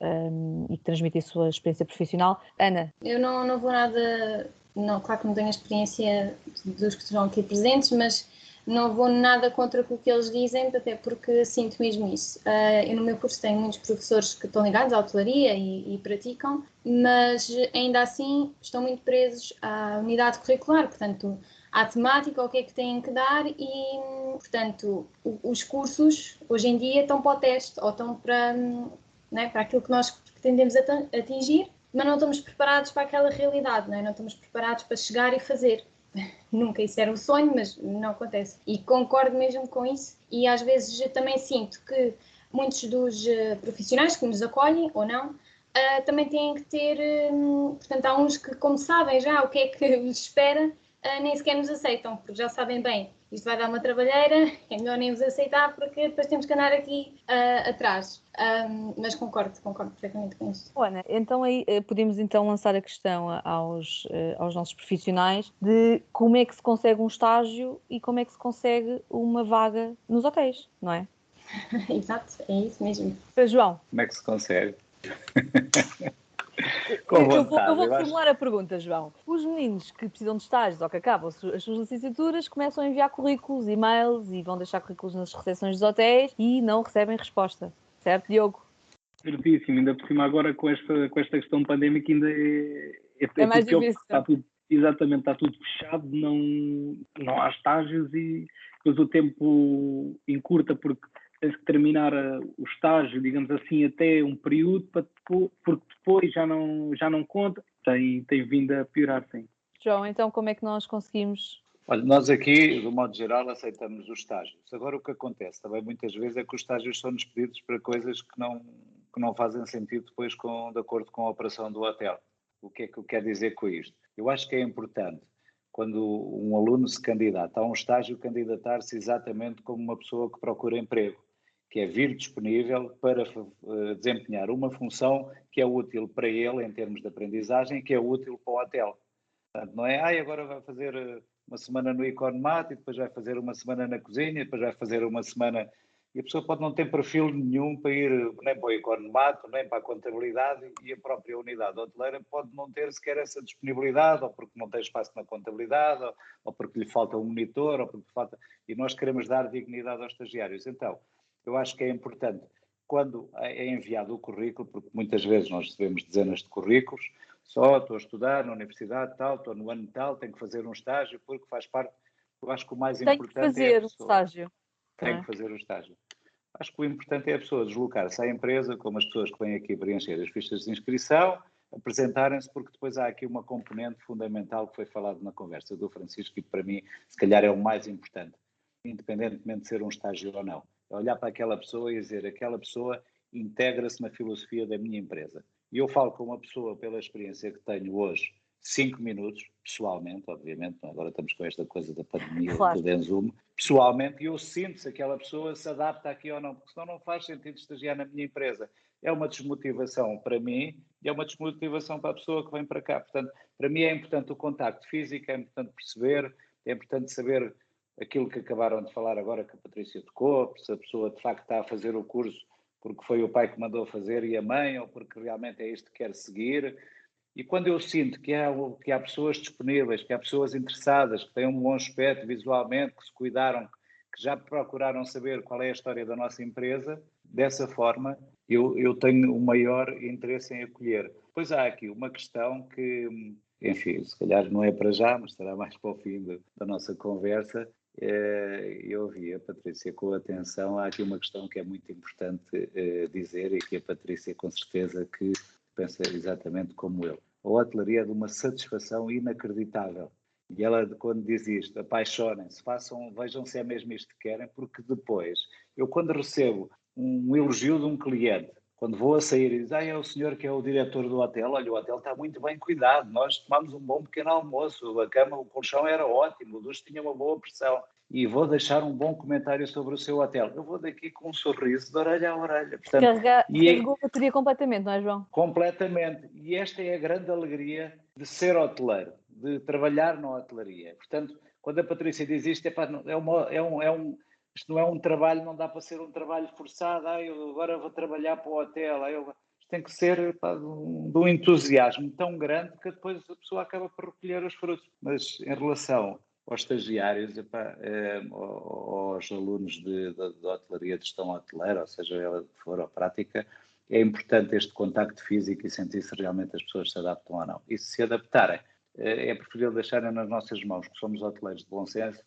e que transmitem a sua experiência profissional. Ana? Eu não vou nada... Não, claro que não tenho a experiência dos que estão aqui presentes, mas não vou nada contra o que eles dizem, até porque sinto mesmo isso. Eu no meu curso tenho muitos professores que estão ligados à hotelaria e praticam, mas ainda assim estão muito presos à unidade curricular, portanto, à temática, o que é que têm que dar e, portanto, os cursos hoje em dia estão para o teste ou estão para, né, para aquilo que nós pretendemos atingir, mas não estamos preparados para aquela realidade, não estamos preparados para chegar e fazer. Nunca, isso era um sonho, mas não acontece. E concordo mesmo com isso. E às vezes também sinto que muitos dos profissionais que nos acolhem, ou não, também têm que ter... portanto, há uns que, como sabem já o que é que lhes espera, nem sequer nos aceitam, porque já sabem bem, isto vai dar uma trabalheira, é melhor nem vos aceitar, porque depois temos que andar aqui atrás. Mas concordo perfeitamente com isso. Ana, então aí podemos então lançar a questão aos nossos profissionais de como é que se consegue um estágio e como é que se consegue uma vaga nos hotéis, não é? Exato, é isso mesmo. João? Como é que se consegue? Eu vou reformular a pergunta, João. Os meninos que precisam de estágios ou que acabam as suas licenciaturas começam a enviar currículos, e-mails e vão deixar currículos nas recepções dos hotéis e não recebem resposta. Certo, Diogo? Certíssimo, ainda por cima agora com esta questão pandémica ainda é mais tudo difícil. Está tudo fechado, não há estágios e depois o tempo encurta porque tens que terminar o estágio, digamos assim, até um período, porque depois já não conta, tem vindo a piorar, sim. João, então como é que nós conseguimos... Olha, nós aqui, do modo geral, aceitamos os estágios. Agora, o que acontece também muitas vezes é que os estágios são despedidos para coisas que não fazem sentido depois de acordo com a operação do hotel. O que é que eu quero dizer com isto? Eu acho que é importante quando um aluno se candidata a um estágio, candidatar-se exatamente como uma pessoa que procura emprego, que é vir disponível para desempenhar uma função que é útil para ele em termos de aprendizagem e que é útil para o hotel. Portanto, não é, agora vai fazer uma semana no Economat e depois vai fazer uma semana na cozinha, e depois vai fazer uma semana... E a pessoa pode não ter perfil nenhum para ir nem para o Economat, nem para a contabilidade, e a própria unidade hoteleira pode não ter sequer essa disponibilidade, ou porque não tem espaço na contabilidade, ou porque lhe falta um monitor, ou porque falta... E nós queremos dar dignidade aos estagiários. Então, eu acho que é importante, quando é enviado o currículo, porque muitas vezes nós recebemos dezenas de currículos, estou a estudar na universidade tal, estou no ano tal, tenho que fazer um estágio, porque faz parte... Eu acho que o mais importante é a pessoa. Tem que fazer o estágio. Tem que fazer o estágio. Acho que o importante é a pessoa deslocar-se à empresa, como as pessoas que vêm aqui preencher as fichas de inscrição, apresentarem-se, porque depois há aqui uma componente fundamental que foi falado na conversa do Francisco e que para mim, se calhar, é o mais importante, independentemente de ser um estágio ou não. É olhar para aquela pessoa e dizer, aquela pessoa integra-se na filosofia da minha empresa. E eu falo com uma pessoa, pela experiência que tenho hoje, 5 minutos, pessoalmente, obviamente, agora estamos com esta coisa da pandemia, Claro. do Zoom, pessoalmente, e eu sinto se aquela pessoa se adapta aqui ou não, porque senão não faz sentido estagiar na minha empresa. É uma desmotivação para mim e é uma desmotivação para a pessoa que vem para cá. Portanto, para mim é importante o contacto físico, é importante perceber, é importante saber aquilo que acabaram de falar agora que a Patrícia tocou, se a pessoa de facto está a fazer o curso porque foi o pai que mandou fazer e a mãe, ou porque realmente é isto que quer seguir. E quando eu sinto que há pessoas disponíveis, que há pessoas interessadas, que têm um bom aspecto visualmente, que se cuidaram, que já procuraram saber qual é a história da nossa empresa, dessa forma eu tenho o maior interesse em acolher. Pois há aqui uma questão que, enfim, se calhar não é para já, mas será mais para o fim da nossa conversa. Eu ouvi a Patrícia com atenção. Há aqui uma questão que é muito importante dizer e que a Patrícia com certeza que pensa exatamente como eu. A hotelaria é de uma satisfação inacreditável. E ela, quando diz isto, apaixonem-se, vejam se é mesmo isto que querem, porque depois, eu quando recebo um elogio de um cliente, quando vou a sair e diz, é o senhor que é o diretor do hotel, olha, o hotel está muito bem cuidado, nós tomámos um bom pequeno almoço, a cama, o colchão era ótimo, o duche tinha uma boa pressão, e vou deixar um bom comentário sobre o seu hotel. Eu vou daqui com um sorriso de orelha a orelha. Portanto, Carregou a bateria completamente, não é, João? Completamente. E esta é a grande alegria de ser hoteleiro, de trabalhar na hotelaria. Portanto, quando a Patrícia diz isto, isto não é um trabalho, não dá para ser um trabalho forçado, eu agora vou trabalhar para o hotel, isto tem que ser de um entusiasmo tão grande que depois a pessoa acaba por recolher os frutos. Mas em relação aos estagiários, aos alunos de hotelaria, de gestão hoteleira, ou seja, ela que for a prática, é importante este contacto físico e sentir se realmente as pessoas se adaptam ou não. E se se adaptarem, é preferível deixarem nas nossas mãos, que somos hoteleiros de bom senso,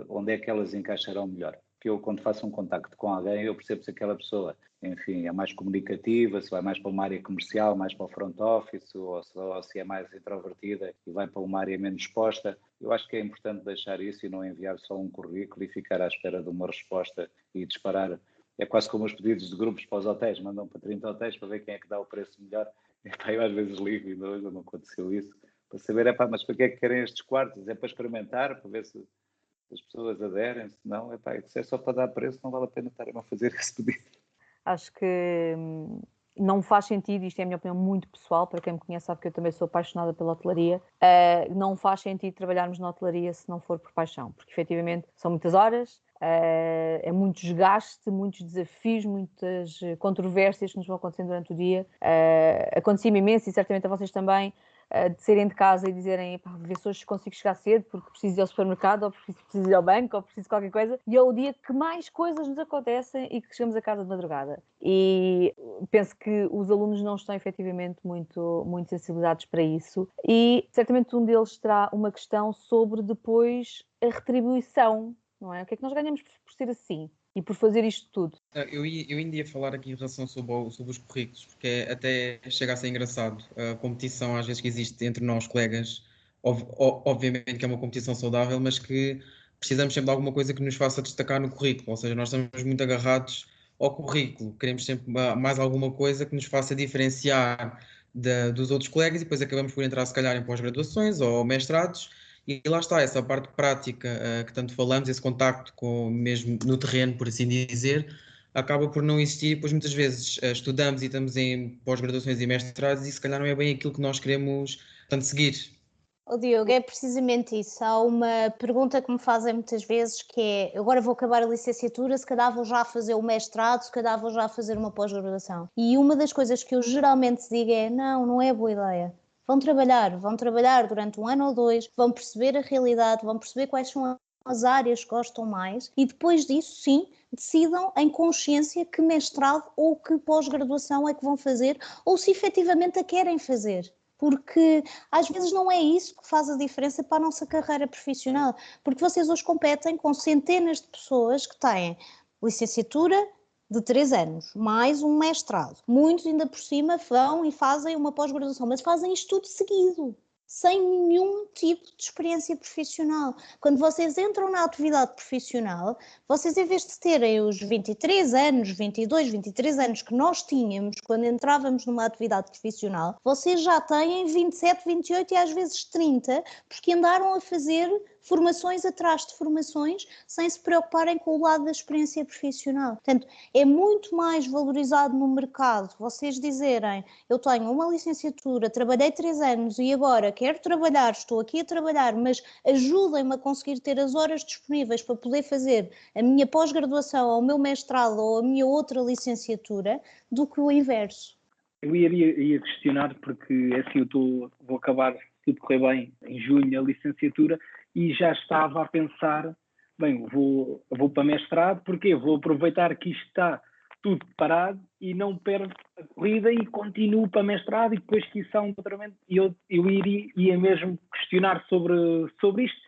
onde é que elas encaixarão melhor. Que eu, quando faço um contacto com alguém, eu percebo se aquela pessoa, enfim, é mais comunicativa, se vai mais para uma área comercial, mais para o front office, ou se é mais introvertida e vai para uma área menos exposta. Eu acho que é importante deixar isso e não enviar só um currículo e ficar à espera de uma resposta e disparar. É quase como os pedidos de grupos para os hotéis, mandam para 30 hotéis para ver quem é que dá o preço melhor. Eu às vezes ligo e não aconteceu isso, para saber, mas para que é que querem estes quartos? É para experimentar, para ver se as pessoas aderem, se não, se é só para dar preço, não vale a pena estarem a fazer esse pedido. Acho que não faz sentido, isto é a minha opinião muito pessoal, para quem me conhece sabe que eu também sou apaixonada pela hotelaria, não faz sentido trabalharmos na hotelaria se não for por paixão, porque efetivamente são muitas horas, é muito desgaste, muitos desafios, muitas controvérsias que nos vão acontecendo durante o dia. Aconteceu-me imenso e certamente a vocês também, de saírem de casa e dizerem, ver se hoje consigo chegar cedo porque preciso ir ao supermercado, ou preciso ir ao banco, ou preciso de qualquer coisa, e é o dia que mais coisas nos acontecem e que chegamos a casa de madrugada. E penso que os alunos não estão efetivamente muito sensibilizados para isso, e certamente um deles terá uma questão sobre depois a retribuição, não é? O que é que nós ganhamos por ser assim? E por fazer isto tudo. Eu ainda ia falar aqui em relação sobre os currículos, porque até chega a ser engraçado. A competição às vezes que existe entre nós, colegas, obviamente que é uma competição saudável, mas que precisamos sempre de alguma coisa que nos faça destacar no currículo. Ou seja, nós estamos muito agarrados ao currículo, queremos sempre mais alguma coisa que nos faça diferenciar dos outros colegas e depois acabamos por entrar se calhar em pós-graduações ou mestrados E lá está, essa parte prática que tanto falamos, esse contacto com mesmo no terreno, por assim dizer, acaba por não existir, pois muitas vezes estudamos e estamos em pós-graduações e mestrados e se calhar não é bem aquilo que nós queremos tanto seguir. Diogo, é precisamente isso. Há uma pergunta que me fazem muitas vezes que é: agora vou acabar a licenciatura, se calhar vou já fazer o mestrado, se calhar vou já fazer uma pós-graduação. E uma das coisas que eu geralmente digo é: não é boa ideia. Vão trabalhar durante 1 ano ou 2, vão perceber a realidade, vão perceber quais são as áreas que gostam mais e depois disso, sim, decidam em consciência que mestrado ou que pós-graduação é que vão fazer ou se efetivamente a querem fazer. Porque às vezes não é isso que faz a diferença para a nossa carreira profissional, porque vocês hoje competem com centenas de pessoas que têm licenciatura de 3 anos, mais um mestrado. Muitos ainda por cima vão e fazem uma pós-graduação, mas fazem isto tudo seguido, sem nenhum tipo de experiência profissional. Quando vocês entram na atividade profissional, vocês, em vez de terem os 23 anos, 22, 23 anos que nós tínhamos quando entrávamos numa atividade profissional, vocês já têm 27, 28 e às vezes 30, porque andaram a fazer formações atrás de formações sem se preocuparem com o lado da experiência profissional. Portanto, é muito mais valorizado no mercado vocês dizerem: eu tenho uma licenciatura, trabalhei 3 anos e agora quero trabalhar, estou aqui a trabalhar, mas ajudem-me a conseguir ter as horas disponíveis para poder fazer a minha pós-graduação, ou o meu mestrado, ou a minha outra licenciatura, do que o inverso. Eu ia questionar, porque assim vou acabar, se tudo correr bem, em junho a licenciatura, e já estava a pensar, bem, vou para mestrado, porque vou aproveitar que isto está tudo parado e não perco a corrida e continuo para mestrado, e depois que isso há um doutoramento, eu ia mesmo questionar sobre isto,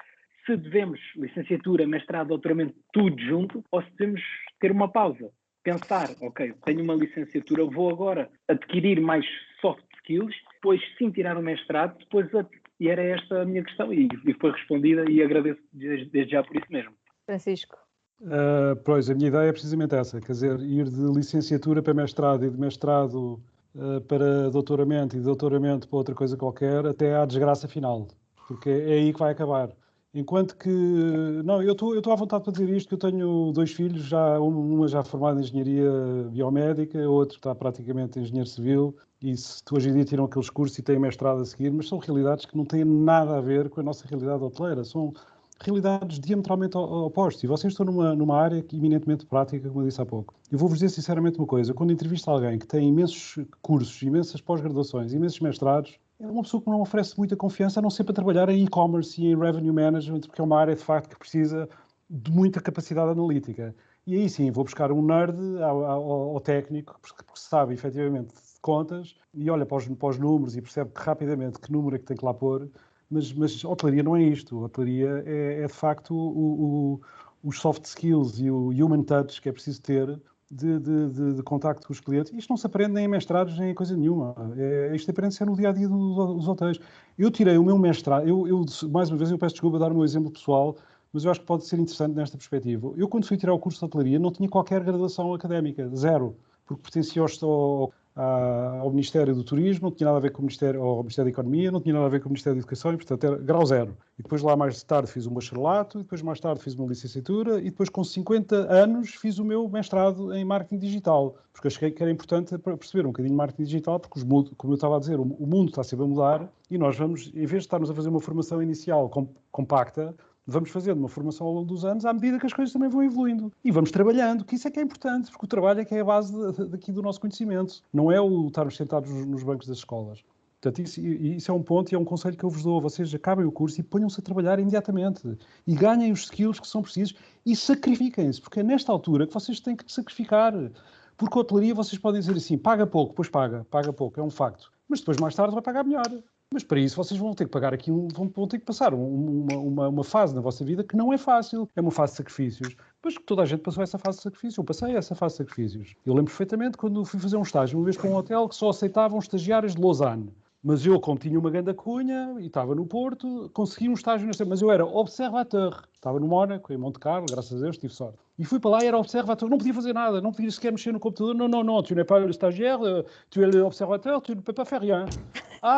se devemos licenciatura, mestrado, doutoramento, tudo junto, ou se devemos ter uma pausa. Pensar, ok, tenho uma licenciatura, vou agora adquirir mais soft skills, depois sim tirar o mestrado, e era esta a minha questão, e foi respondida, e agradeço desde já por isso mesmo. Francisco. Pois, a minha ideia é precisamente essa, quer dizer, ir de licenciatura para mestrado e de mestrado para doutoramento e de doutoramento para outra coisa qualquer, até à desgraça final, porque é aí que vai acabar. Enquanto que, não, eu estou à vontade para dizer isto, que eu tenho 2 filhos, uma já formada em engenharia biomédica, outro está praticamente em engenheiro civil, e se hoje em dia tiram aqueles cursos e têm mestrado a seguir, mas são realidades que não têm nada a ver com a nossa realidade hoteleira, são realidades diametralmente opostas, e vocês estão numa área eminentemente prática, como eu disse há pouco. Eu vou-vos dizer sinceramente uma coisa: quando entrevisto alguém que tem imensos cursos, imensas pós-graduações, imensos mestrados, é uma pessoa que não oferece muita confiança, a não ser para trabalhar em e-commerce e em revenue management, porque é uma área de facto que precisa de muita capacidade analítica. E aí sim, vou buscar um nerd ao técnico, porque sabe efetivamente de contas, e olha para os números e percebe rapidamente que número é que tem que lá pôr. Mas a hotelaria não é isto. A hotelaria é de facto os soft skills e o human touch que é preciso ter de contacto com os clientes. Isto não se aprende nem em mestrados nem em coisa nenhuma. Isto aprende-se no dia-a-dia dos hotéis. Eu tirei o meu mestrado, mais uma vez eu peço desculpa a dar o meu exemplo pessoal, mas eu acho que pode ser interessante nesta perspectiva. Eu, quando fui tirar o curso de hotelaria, não tinha qualquer graduação académica, zero, porque pertencia ao Ministério do Turismo, não tinha nada a ver com ao Ministério da Economia, não tinha nada a ver com o Ministério da Educação, e portanto era grau zero. E depois lá mais tarde fiz um bacharelato, e depois mais tarde fiz uma licenciatura, e depois com 50 anos fiz o meu mestrado em marketing digital, porque achei que era importante para perceber um bocadinho de marketing digital, porque como eu estava a dizer, o mundo está sempre a mudar, e nós vamos, em vez de estarmos a fazer uma formação inicial compacta, vamos fazendo uma formação ao longo dos anos à medida que as coisas também vão evoluindo. E vamos trabalhando, que isso é que é importante, porque o trabalho é que é a base daqui do nosso conhecimento. Não é o estarmos sentados nos bancos das escolas. Portanto, isso é um ponto e é um conselho que eu vos dou. Vocês acabem o curso e ponham-se a trabalhar imediatamente. E ganhem os skills que são precisos e sacrifiquem-se, porque é nesta altura que vocês têm que sacrificar. Porque a hotelaria, vocês podem dizer assim, paga pouco, pois paga pouco, é um facto. Mas depois, mais tarde, vai pagar melhor. Mas para isso vocês vão ter que pagar aqui, vão ter que passar uma fase na vossa vida que não é fácil. É uma fase de sacrifícios. Mas que toda a gente passou essa fase de sacrifício. Eu passei essa fase de sacrifícios. Eu lembro perfeitamente quando fui fazer um estágio, uma vez para um hotel que só aceitavam estagiários de Lausanne. Mas eu, como tinha uma grande cunha e estava no Porto, consegui um estágio neste. Mas eu era observateur. Estava no Mónaco, em Monte Carlo, graças a Deus, tive sorte. E fui para lá e era observateur. Não podia fazer nada, não podia sequer mexer no computador. Não, tu n'es pas le stagiaire, tu es l'observateur, tu ne peux pas faire rien.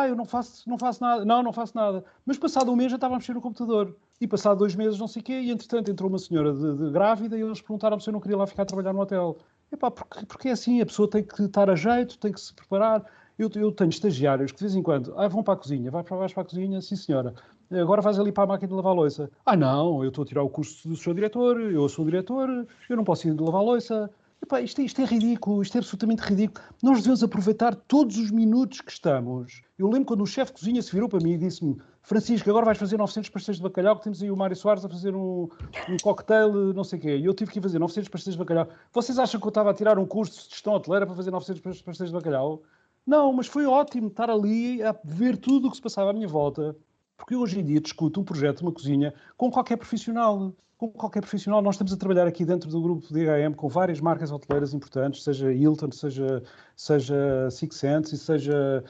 Eu não faço nada. Não faço nada. Mas passado um mês já estava a mexer no computador. E passado 2 meses, não sei o quê, e entretanto entrou uma senhora de grávida e eles perguntaram-me se eu não queria lá ficar a trabalhar no hotel. Porque é assim, a pessoa tem que estar a jeito, tem que se preparar. Eu tenho estagiários que de vez em quando, vão para a cozinha, vais para a cozinha, sim senhora. Agora vais ali para a máquina de lavar a louça. Não, eu estou a tirar o curso do seu diretor, eu sou o diretor, eu não posso ir de lavar a louça. Isto é ridículo, isto é absolutamente ridículo. Nós devemos aproveitar todos os minutos que estamos. Eu lembro quando o chefe de cozinha se virou para mim e disse-me: Francisco, agora vais fazer 900 pastéis de bacalhau, que temos aí o Mário Soares a fazer um cocktail, não sei o quê. E eu tive que ir fazer 900 pastéis de bacalhau. Vocês acham que eu estava a tirar um curso de gestão hoteleira para fazer 900 pastéis de bacalhau? Não, mas foi ótimo estar ali a ver tudo o que se passava à minha volta. Porque eu hoje em dia discuto um projeto de uma cozinha com qualquer profissional. Nós estamos a trabalhar aqui dentro do grupo DHM com várias marcas hoteleiras importantes, seja Hilton, seja Six Sense, seja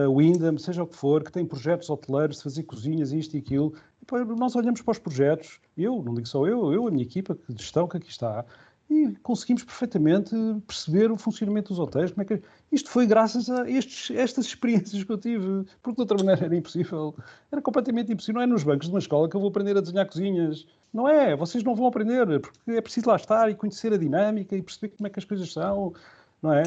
Wyndham, seja o que for, que tem projetos hoteleiros, fazer cozinhas, isto e aquilo. E nós olhamos para os projetos, não digo só eu, a minha equipa de gestão que aqui está, e conseguimos perfeitamente perceber o funcionamento dos hotéis. Isto foi graças a estas experiências que eu tive, porque de outra maneira era impossível. Era completamente impossível. Não é nos bancos de uma escola que eu vou aprender a desenhar cozinhas. Não é, vocês não vão aprender, porque é preciso lá estar e conhecer a dinâmica e perceber como é que as coisas são, não é?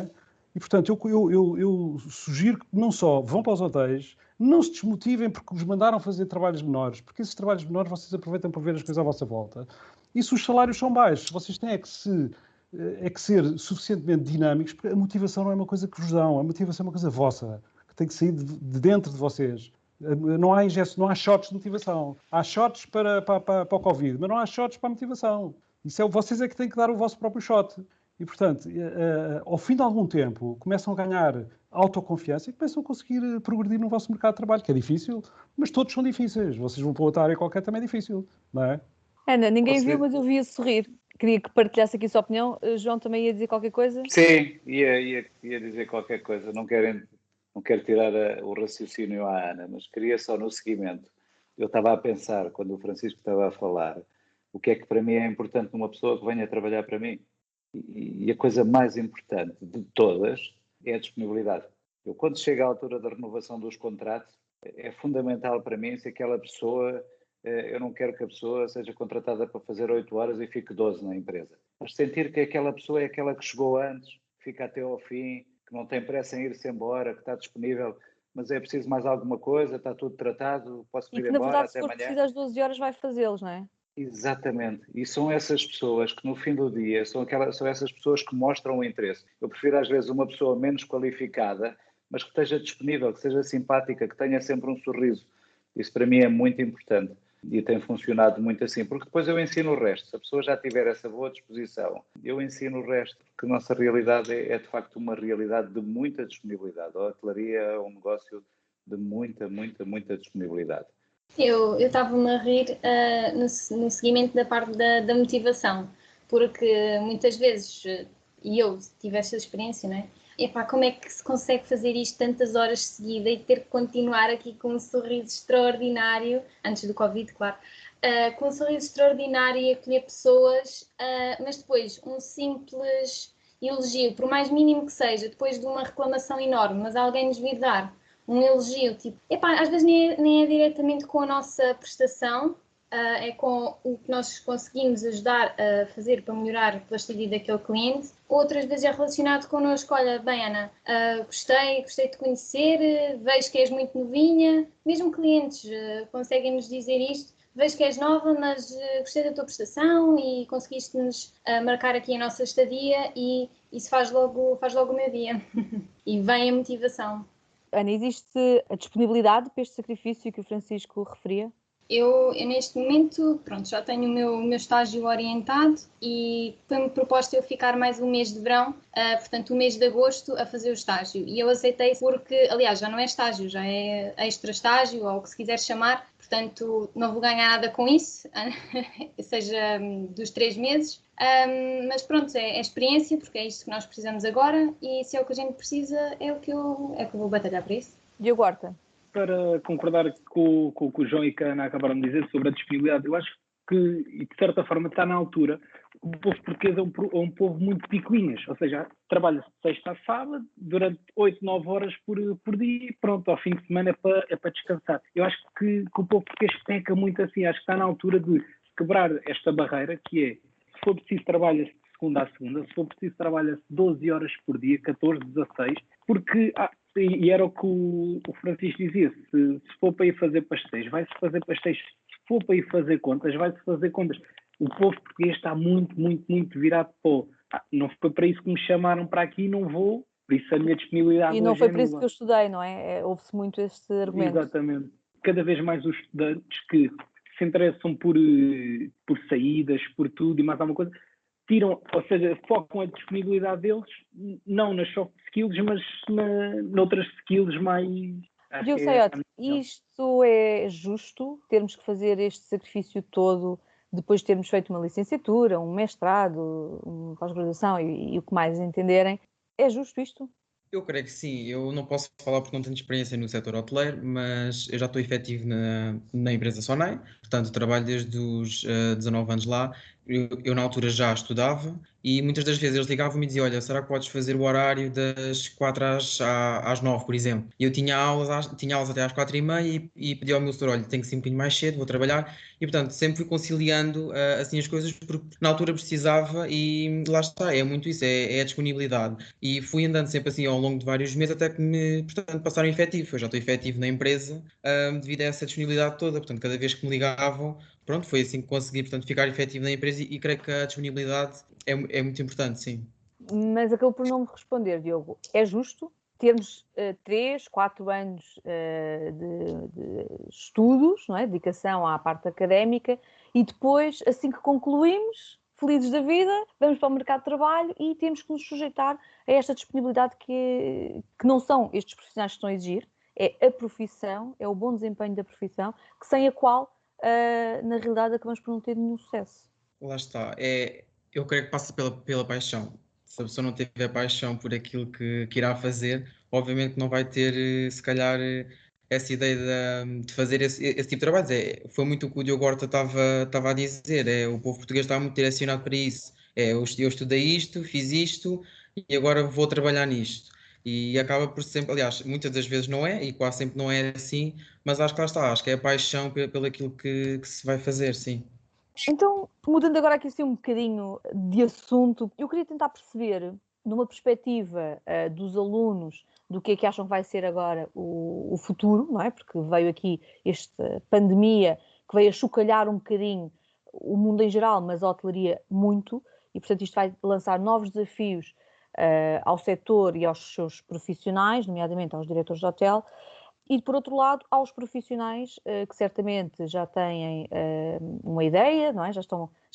E, portanto, eu sugiro que não só vão para os hotéis, não se desmotivem porque vos mandaram fazer trabalhos menores, porque esses trabalhos menores vocês aproveitam para ver as coisas à vossa volta. E se os salários são baixos, vocês têm que ser suficientemente dinâmicos, porque a motivação não é uma coisa que vos dão, a motivação é uma coisa vossa, que tem que sair de dentro de vocês. Não há injeção, não há shots de motivação. Há shots para o Covid, mas não há shots para a motivação. Vocês é que têm que dar o vosso próprio shot. E, portanto, ao fim de algum tempo, começam a ganhar autoconfiança e começam a conseguir progredir no vosso mercado de trabalho, que é difícil, mas todos são difíceis. Vocês vão para outra área qualquer, também é difícil, não é? Ana, ninguém viu, mas eu vi a sorrir. Queria que partilhasse aqui a sua opinião. João também ia dizer qualquer coisa? Sim, ia dizer qualquer coisa. Não quero tirar o raciocínio à Ana, mas queria só no seguimento. Eu estava a pensar, quando o Francisco estava a falar, o que é que para mim é importante numa pessoa que venha trabalhar para mim. E a coisa mais importante de todas é a disponibilidade. Eu, quando chega à altura da renovação dos contratos, é fundamental para mim se aquela pessoa... Eu não quero que a pessoa seja contratada para fazer 8 horas e fique 12 na empresa. Mas sentir que aquela pessoa é aquela que chegou antes, que fica até ao fim, que não tem pressa em ir-se embora, que está disponível, mas é preciso mais alguma coisa, está tudo tratado, posso ir embora, verdade, até se for amanhã. preciso às 12 horas vai fazê-los, não é? Exatamente. E são essas pessoas que no fim do dia, são essas pessoas que mostram o interesse. Eu prefiro às vezes uma pessoa menos qualificada, mas que esteja disponível, que seja simpática, que tenha sempre um sorriso. Isso para mim é muito importante. E tem funcionado muito assim, porque depois eu ensino o resto. Se a pessoa já tiver essa boa disposição, eu ensino o resto, porque a nossa realidade é de facto uma realidade de muita disponibilidade. A hotelaria é um negócio de muita, muita, muita disponibilidade. Eu estava-me a rir no seguimento da parte da motivação, porque muitas vezes, e eu tive essa experiência, não é? Como é que se consegue fazer isto tantas horas seguidas e ter que continuar aqui com um sorriso extraordinário, antes do Covid, claro, com um sorriso extraordinário e acolher pessoas, mas depois um simples elogio, por mais mínimo que seja, depois de uma reclamação enorme, mas alguém nos vir dar um elogio, tipo, às vezes nem é diretamente com a nossa prestação, é com o que nós conseguimos ajudar a fazer para melhorar a plasticidade daquele cliente. Outras vezes é relacionado connosco, olha, bem Ana, gostei de te conhecer, vejo que és muito novinha, mesmo clientes conseguem-nos dizer isto, vejo que és nova, mas gostei da tua prestação e conseguiste-nos marcar aqui a nossa estadia e isso faz logo o meu dia. E vem a motivação. Ana, existe a disponibilidade para este sacrifício que o Francisco referia? Eu neste momento, já tenho o meu estágio orientado e foi-me proposto eu ficar mais um mês de verão, portanto o mês de agosto a fazer o estágio. E eu aceitei porque, aliás, já não é estágio, já é extra estágio ou o que se quiser chamar, portanto não vou ganhar nada com isso, seja dos 3 meses. Mas pronto, é experiência, porque é isto que nós precisamos agora e se é o que a gente precisa, é o que eu vou batalhar para isso. Diogo Horta. Para concordar com o que o João e a Ana acabaram de dizer sobre a disponibilidade, eu acho que, e de certa forma, está na altura o povo português é um povo muito picuinhas, ou seja, trabalha-se de sexta a sábado, durante 8, 9 horas por dia, e pronto, ao fim de semana é para descansar. Eu acho que o povo português peca muito assim, acho que está na altura de quebrar esta barreira, que é, se for preciso trabalha-se de segunda a segunda, se for preciso trabalha-se 12 horas por dia, 14, 16, porque, e era o que o Francisco dizia, se for para ir fazer pastéis, vai-se fazer pastéis, se for para ir fazer contas, vai-se fazer contas. O povo português está muito, muito, muito virado para não foi para isso que me chamaram para aqui, não vou, por isso a minha disponibilidade E não hoje foi é por isso nula. que eu estudei, não é? Houve-se muito este argumento. Exatamente. Cada vez mais os estudantes que se interessam por saídas, por tudo e mais alguma coisa, tiram, ou seja, focam a disponibilidade deles não nas soft skills, mas noutras skills mais... Eu sei, isto é justo, termos que fazer este sacrifício todo depois de termos feito uma licenciatura, um mestrado, uma pós-graduação e o que mais entenderem. É justo isto? Eu creio que sim. Eu não posso falar porque não tenho experiência no setor hoteleiro, mas eu já estou efetivo na empresa Sonai, portanto trabalho desde os 19 anos lá. Eu na altura já estudava e muitas das vezes eles ligavam-me e diziam: olha, será que podes fazer o horário das 4 às 9, por exemplo? E eu tinha aulas até às 4h30 e pedi ao meu setor: olha, tenho que ser um bocadinho mais cedo, vou trabalhar. E portanto sempre fui conciliando assim as coisas porque na altura precisava e lá está, é muito isso, é a disponibilidade. E fui andando sempre assim ao longo de vários meses até que me, portanto, passaram efetivo. Eu já estou efetivo na empresa, devido a essa disponibilidade toda. Portanto, cada vez que me ligavam, pronto, foi assim que consegui, portanto, ficar efetivo na empresa e creio que a disponibilidade é muito importante, sim. Mas acabou por não me responder, Diogo. É justo termos 3, 4 anos de estudos, não é? Dedicação à parte académica, e depois, assim que concluímos, felizes da vida, vamos para o mercado de trabalho e temos que nos sujeitar a esta disponibilidade que não são estes profissionais que estão a exigir, é a profissão, é o bom desempenho da profissão, que sem a qual, na realidade, acabamos por não ter nenhum sucesso. Lá está. Eu creio que passa pela paixão. Se a pessoa não tiver paixão por aquilo que irá fazer, obviamente não vai ter, se calhar, essa ideia de fazer esse tipo de trabalhos. Foi muito o que o Diogo Horta estava a dizer. O povo português está muito direcionado para isso. Eu estudei isto, fiz isto e agora vou trabalhar nisto. E acaba por sempre, aliás, muitas das vezes não é, e quase sempre não é assim, mas acho que lá está, acho que é a paixão pelo aquilo que se vai fazer, sim. Então, mudando agora aqui assim um bocadinho de assunto, eu queria tentar perceber, numa perspectiva dos alunos, do que é que acham que vai ser agora o futuro, não é? Porque veio aqui esta pandemia que veio a chocalhar um bocadinho o mundo em geral, mas a hotelaria muito, e portanto isto vai lançar novos desafios ao setor e aos seus profissionais, nomeadamente aos diretores de hotel. E, por outro lado, aos profissionais que certamente já têm uma ideia, não é? Já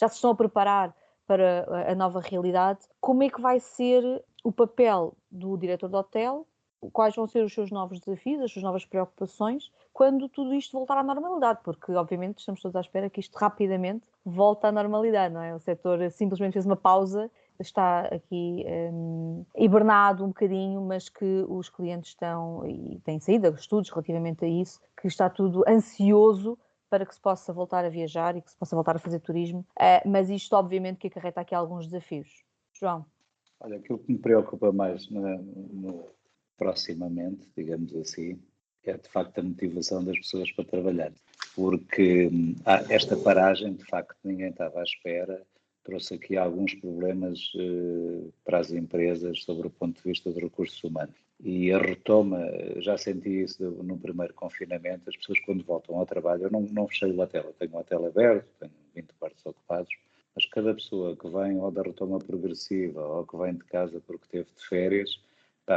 se estão a preparar para a nova realidade. Como é que vai ser o papel do diretor de hotel? Quais vão ser os seus novos desafios, as suas novas preocupações, quando tudo isto voltar à normalidade? Porque, obviamente, estamos todos à espera que isto rapidamente volte à normalidade, não é? O setor simplesmente fez uma pausa, está aqui hibernado um bocadinho, mas que os clientes estão, e têm saído estudos relativamente a isso, que está tudo ansioso para que se possa voltar a viajar e que se possa voltar a fazer turismo, mas isto obviamente que acarreta aqui alguns desafios. João? Olha, aquilo que me preocupa mais proximamente, digamos assim, é de facto a motivação das pessoas para trabalhar, porque esta paragem, de facto, ninguém estava à espera, trouxe aqui alguns problemas para as empresas sobre o ponto de vista dos recursos humanos. E a retoma, já senti isso no primeiro confinamento, as pessoas quando voltam ao trabalho, eu não fechei o hotel, eu tenho um hotel aberto, tenho 20 quartos ocupados, mas cada pessoa que vem ou da retoma progressiva ou que vem de casa porque teve de férias,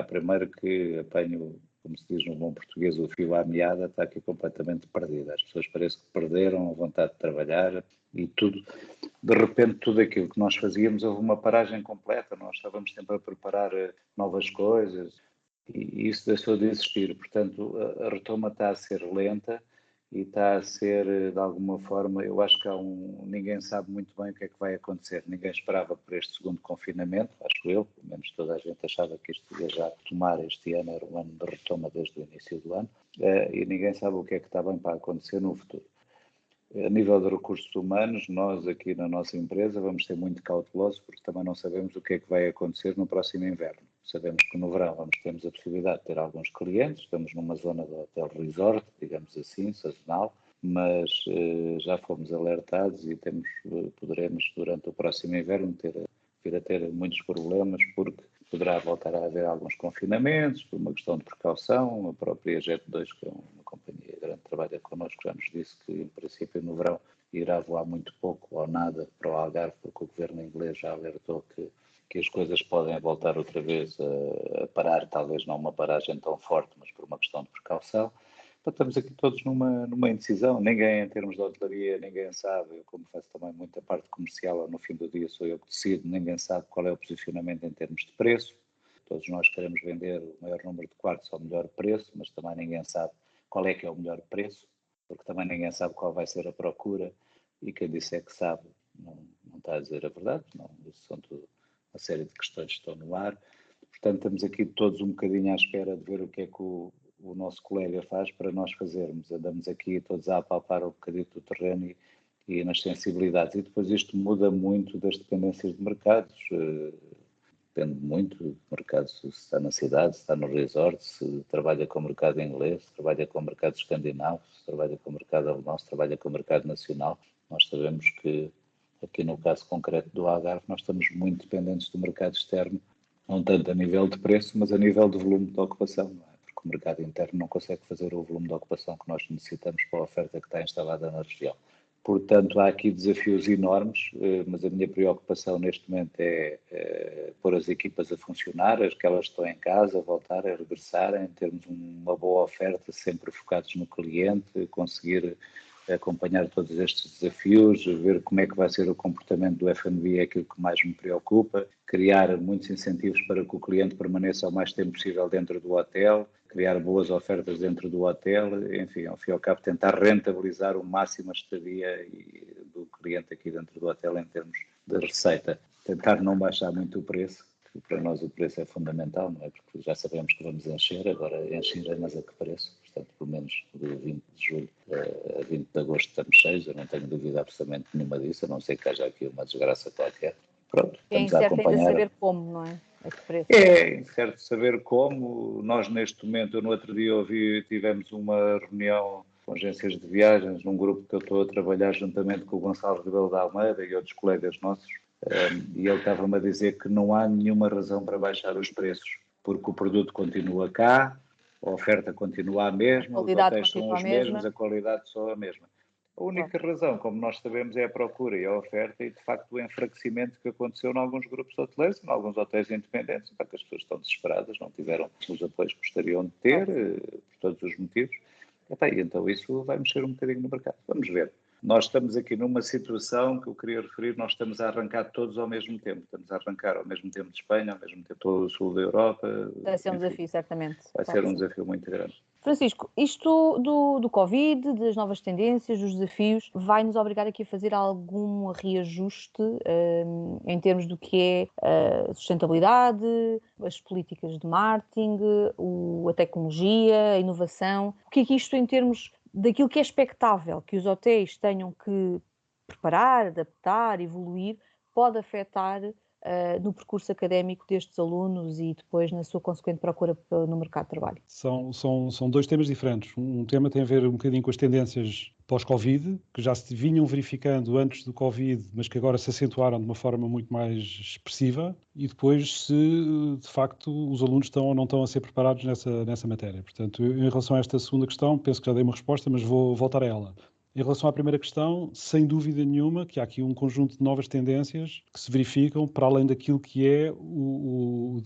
primeiro que apanho, como se diz no bom português, o fio à meada, está aqui completamente perdida. As pessoas parece que perderam a vontade de trabalhar e tudo. De repente, tudo aquilo que nós fazíamos, houve uma paragem completa, nós estávamos sempre a preparar novas coisas e isso deixou de existir. Portanto, a retoma está a ser lenta e está a ser, de alguma forma, eu acho que ninguém sabe muito bem o que é que vai acontecer. Ninguém esperava por este segundo confinamento, acho eu, pelo menos toda a gente achava que isto ia já tomar este ano, era um ano de retoma desde o início do ano, e ninguém sabe o que é que está bem para acontecer no futuro. A nível de recursos humanos, nós aqui na nossa empresa vamos ser muito cautelosos porque também não sabemos o que é que vai acontecer no próximo inverno. Sabemos que no verão temos a possibilidade de ter alguns clientes, estamos numa zona de hotel resort, digamos assim, sazonal, mas já fomos alertados e poderemos durante o próximo inverno vir a ter muitos problemas porque poderá voltar a haver alguns confinamentos, por uma questão de precaução. A própria Jet2, que é uma companhia grande que trabalha connosco, já nos disse que, em princípio, no verão irá voar muito pouco ou nada para o Algarve, porque o governo inglês já alertou que as coisas podem voltar outra vez a parar, talvez não uma paragem tão forte, mas por uma questão de precaução. Então, estamos aqui todos numa indecisão. Ninguém, em termos de hotelaria, ninguém sabe. Eu, como faço também muita parte comercial, no fim do dia sou eu que decido, ninguém sabe qual é o posicionamento em termos de preço. Todos nós queremos vender o maior número de quartos ao melhor preço, mas também ninguém sabe qual é que é o melhor preço, porque também ninguém sabe qual vai ser a procura, e quem disser que sabe não está a dizer a verdade. Não, isso são tudo uma série de questões que estão no ar. Portanto, estamos aqui todos um bocadinho à espera de ver o que é que o nosso colega faz para nós fazermos. Andamos aqui todos a apalpar um bocadinho do terreno e nas sensibilidades. E depois isto muda muito das dependências de mercados. Depende muito do mercado, se está na cidade, se está no resort, se trabalha com o mercado inglês, se trabalha com o mercado escandinavo, se trabalha com o mercado alemão, se trabalha com o mercado nacional. Nós sabemos que, aqui no caso concreto do Algarve, nós estamos muito dependentes do mercado externo, não tanto a nível de preço, mas a nível de volume de ocupação, não é? Porque o mercado interno não consegue fazer o volume de ocupação que nós necessitamos para a oferta que está instalada na região. Portanto, há aqui desafios enormes, mas a minha preocupação neste momento é pôr as equipas a funcionar, as que elas estão em casa, voltar a regressarem, termos uma boa oferta, sempre focados no cliente, conseguir acompanhar todos estes desafios, ver como é que vai ser o comportamento do F&B, é aquilo que mais me preocupa, criar muitos incentivos para que o cliente permaneça o mais tempo possível dentro do hotel, criar boas ofertas dentro do hotel, enfim, ao fim e ao cabo tentar rentabilizar o máximo a estadia do cliente aqui dentro do hotel em termos de receita. Tentar não baixar muito o preço, porque para nós o preço é fundamental, não é? Porque já sabemos que vamos encher, agora encher é mas a que preço? Portanto, pelo menos de 20 de julho a 20 de agosto estamos cheios, eu não tenho dúvida absolutamente nenhuma disso, a não ser que haja aqui uma desgraça qualquer. Pronto, estamos a acompanhar. É incerto ainda saber como, não é? A que preço? É incerto saber como. Nós, neste momento, no outro dia tivemos uma reunião com agências de viagens, num grupo que eu estou a trabalhar juntamente com o Gonçalo Rebelo da Almeida e outros colegas nossos, e ele estava-me a dizer que não há nenhuma razão para baixar os preços, porque o produto continua cá, a oferta continua a mesma, os hotéis são os mesmos, a qualidade só a mesma. A única razão, como nós sabemos, é a procura e a oferta e, de facto, o enfraquecimento que aconteceu em alguns grupos hoteleiros, em alguns hotéis independentes, porque as pessoas estão desesperadas, não tiveram os apoios que gostariam de ter, por todos os motivos. E então isso vai mexer um bocadinho no mercado. Vamos ver. Nós estamos aqui numa situação que eu queria referir, nós estamos a arrancar todos ao mesmo tempo. Estamos a arrancar ao mesmo tempo de Espanha, ao mesmo tempo todo o sul da Europa. Vai ser um desafio, certamente. Vai ser um desafio muito grande. Francisco, isto do Covid, das novas tendências, dos desafios, vai nos obrigar aqui a fazer algum reajuste em termos do que é a sustentabilidade, as políticas de marketing, a tecnologia, a inovação. O que é que isto em termos daquilo que é expectável que os hotéis tenham que preparar, adaptar, evoluir, pode afetar no percurso académico destes alunos e depois na sua consequente procura no mercado de trabalho? São dois temas diferentes. Um tema tem a ver um bocadinho com as tendências pós-Covid, que já se vinham verificando antes do Covid, mas que agora se acentuaram de uma forma muito mais expressiva, e depois se, de facto, os alunos estão ou não estão a ser preparados nessa matéria. Portanto, em relação a esta segunda questão, penso que já dei uma resposta, mas vou voltar a ela. Em relação à primeira questão, sem dúvida nenhuma que há aqui um conjunto de novas tendências que se verificam para além daquilo que é o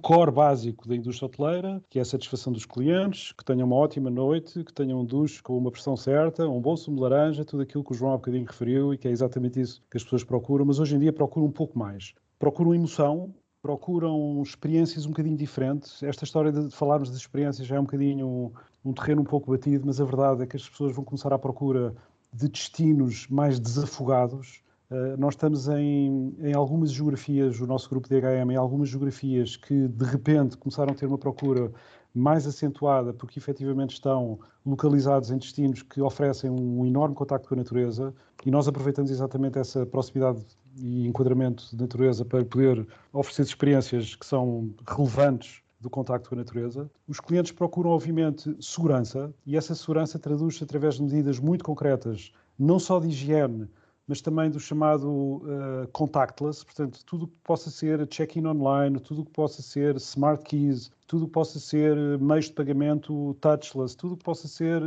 core básico da indústria hoteleira, que é a satisfação dos clientes, que tenham uma ótima noite, que tenham um duche com uma pressão certa, um bom sumo de laranja, tudo aquilo que o João há bocadinho referiu e que é exatamente isso que as pessoas procuram, mas hoje em dia procuram um pouco mais. Procuram emoção, procuram experiências um bocadinho diferentes. Esta história de falarmos de experiências já é um bocadinho um terreno um pouco batido, mas a verdade é que as pessoas vão começar à procura de destinos mais desafogados. Nós estamos em algumas geografias, o nosso grupo de HM, em algumas geografias que de repente começaram a ter uma procura mais acentuada, porque efetivamente estão localizados em destinos que oferecem um enorme contacto com a natureza, e nós aproveitamos exatamente essa proximidade e enquadramento de natureza para poder oferecer experiências que são relevantes do contacto com a natureza. Os clientes procuram, obviamente, segurança, e essa segurança traduz-se através de medidas muito concretas, não só de higiene, mas também do chamado contactless, portanto, tudo que possa ser check-in online, tudo que possa ser smart keys, tudo que possa ser meios de pagamento touchless, tudo que possa ser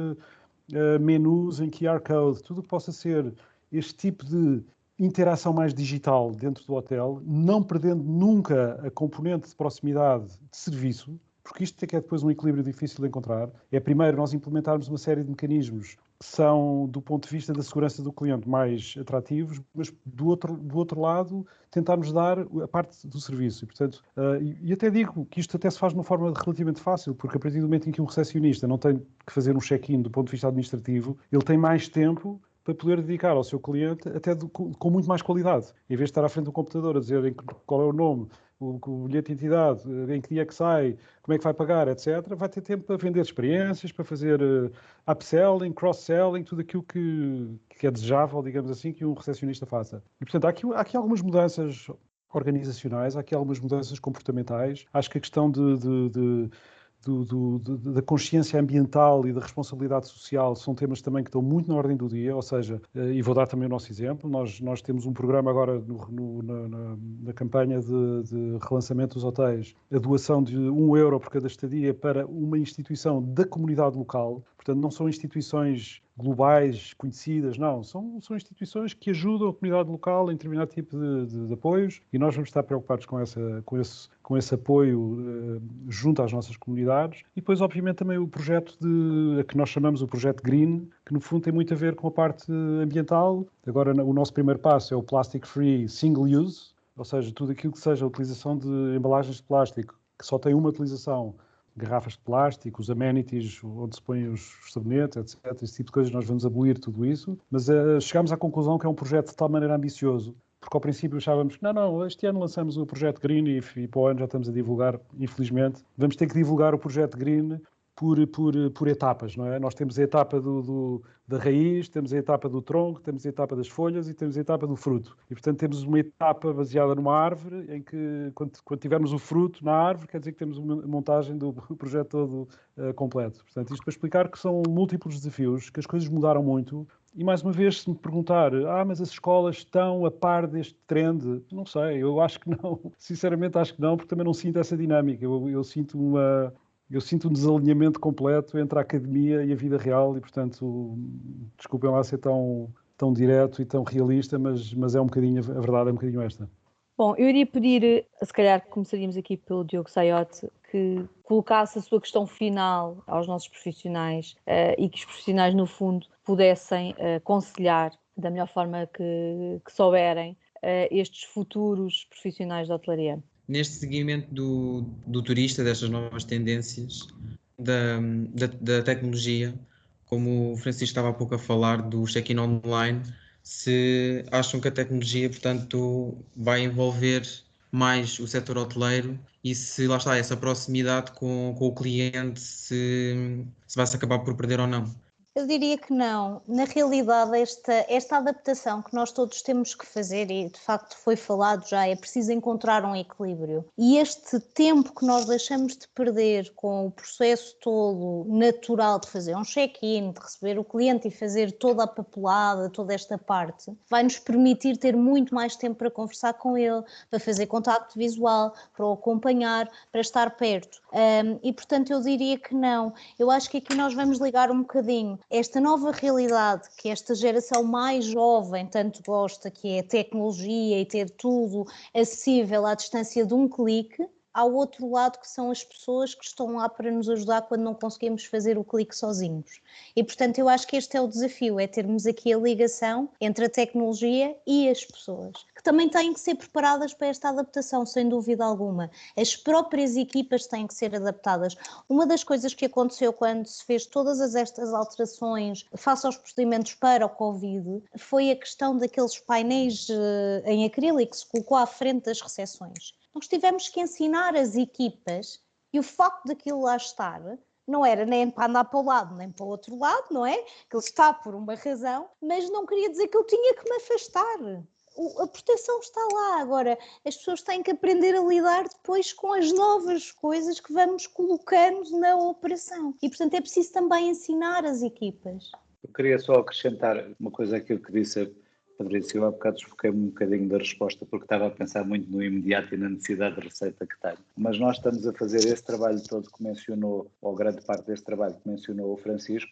menus em QR Code, tudo que possa ser este tipo de interação mais digital dentro do hotel, não perdendo nunca a componente de proximidade de serviço, porque isto é que é depois um equilíbrio difícil de encontrar. É primeiro nós implementarmos uma série de mecanismos que são, do ponto de vista da segurança do cliente, mais atrativos, mas do outro lado tentarmos dar a parte do serviço. E, portanto, e até digo que isto até se faz de uma forma relativamente fácil, porque a partir do momento em que um recepcionista não tem que fazer um check-in do ponto de vista administrativo, ele tem mais tempo para poder dedicar ao seu cliente até com muito mais qualidade. Em vez de estar à frente do computador a dizer qual é o nome, o bilhete de identidade, em que dia é que sai, como é que vai pagar, etc., vai ter tempo para vender experiências, para fazer upselling, cross-selling, tudo aquilo que é desejável, digamos assim, que um recepcionista faça. E, portanto, há aqui algumas mudanças organizacionais, há aqui algumas mudanças comportamentais. Acho que a questão da consciência ambiental e da responsabilidade social são temas também que estão muito na ordem do dia, ou seja, e vou dar também o nosso exemplo, nós temos um programa agora na campanha de relançamento dos hotéis, a doação de €1 por cada estadia para uma instituição da comunidade local, portanto não são instituições globais, conhecidas, não, são instituições que ajudam a comunidade local em determinado tipo de apoios, e nós vamos estar preocupados com esse apoio junto às nossas comunidades. E depois, obviamente, também o projeto que nós chamamos o projeto Green, que no fundo tem muito a ver com a parte ambiental. Agora, o nosso primeiro passo é o Plastic Free Single Use, ou seja, tudo aquilo que seja a utilização de embalagens de plástico, que só tem uma utilização, garrafas de plástico, os amenities, onde se põem os sabonetes, etc. Esse tipo de coisas, nós vamos abolir tudo isso. Mas chegámos à conclusão que é um projeto de tal maneira ambicioso, porque ao princípio achávamos que não, este ano lançamos o projeto Green e para o ano já estamos a divulgar, infelizmente. Vamos ter que divulgar o projeto Green por etapas, não é? Nós temos a etapa da raiz, temos a etapa do tronco, temos a etapa das folhas e temos a etapa do fruto. E, portanto, temos uma etapa baseada numa árvore em que, quando tivermos o fruto na árvore, quer dizer que temos uma montagem do projeto todo completo. Portanto, isto para explicar que são múltiplos desafios, que as coisas mudaram muito. E, mais uma vez, se me perguntar, mas as escolas estão a par deste trend? Não sei, eu acho que não. Sinceramente, acho que não, porque também não sinto essa dinâmica. Eu sinto um desalinhamento completo entre a academia e a vida real e, portanto, desculpem lá ser tão direto e tão realista, mas é um bocadinho, a verdade é um bocadinho esta. Bom, eu iria pedir, se calhar começaríamos aqui pelo Diogo Saiote, que colocasse a sua questão final aos nossos profissionais e que os profissionais, no fundo, pudessem aconselhar da melhor forma que souberem estes futuros profissionais da hotelaria. Neste seguimento do turista, destas novas tendências, da tecnologia, como o Francisco estava há pouco a falar do check-in online, se acham que a tecnologia, portanto, vai envolver mais o setor hoteleiro e se lá está essa proximidade com o cliente, se vai-se acabar por perder ou não. Eu diria que não. Na realidade, esta adaptação que nós todos temos que fazer, e de facto foi falado já, é preciso encontrar um equilíbrio. E este tempo que nós deixamos de perder com o processo todo natural de fazer um check-in, de receber o cliente e fazer toda a papelada, toda esta parte, vai nos permitir ter muito mais tempo para conversar com ele, para fazer contacto visual, para o acompanhar, para estar perto. E portanto eu diria que não. Eu acho que aqui nós vamos ligar um bocadinho esta nova realidade que esta geração mais jovem tanto gosta, que é a tecnologia e ter tudo acessível à distância de um clique, ao outro lado que são as pessoas que estão lá para nos ajudar quando não conseguimos fazer o clique sozinhos. E portanto eu acho que este é o desafio, é termos aqui a ligação entre a tecnologia e as pessoas, que também têm que ser preparadas para esta adaptação, sem dúvida alguma. As próprias equipas têm que ser adaptadas. Uma das coisas que aconteceu quando se fez todas estas alterações face aos procedimentos para o Covid foi a questão daqueles painéis em acrílico que se colocou à frente das recepções. Nós tivemos que ensinar as equipas E o facto daquilo lá estar não era nem para andar para o lado nem para o outro lado, não é? Que ele está por uma razão, mas não queria dizer que eu tinha que me afastar. A proteção está lá. Agora, as pessoas têm que aprender a lidar depois com as novas coisas que vamos colocando na operação. E, portanto, é preciso também ensinar as equipas. Eu queria só acrescentar uma coisa àquilo que disse a Patrícia. Há bocado desfoquei-me um bocadinho da resposta porque estava a pensar muito no imediato e na necessidade de receita que tenho. Mas nós estamos a fazer esse trabalho todo que mencionou, ou grande parte desse trabalho que mencionou o Francisco,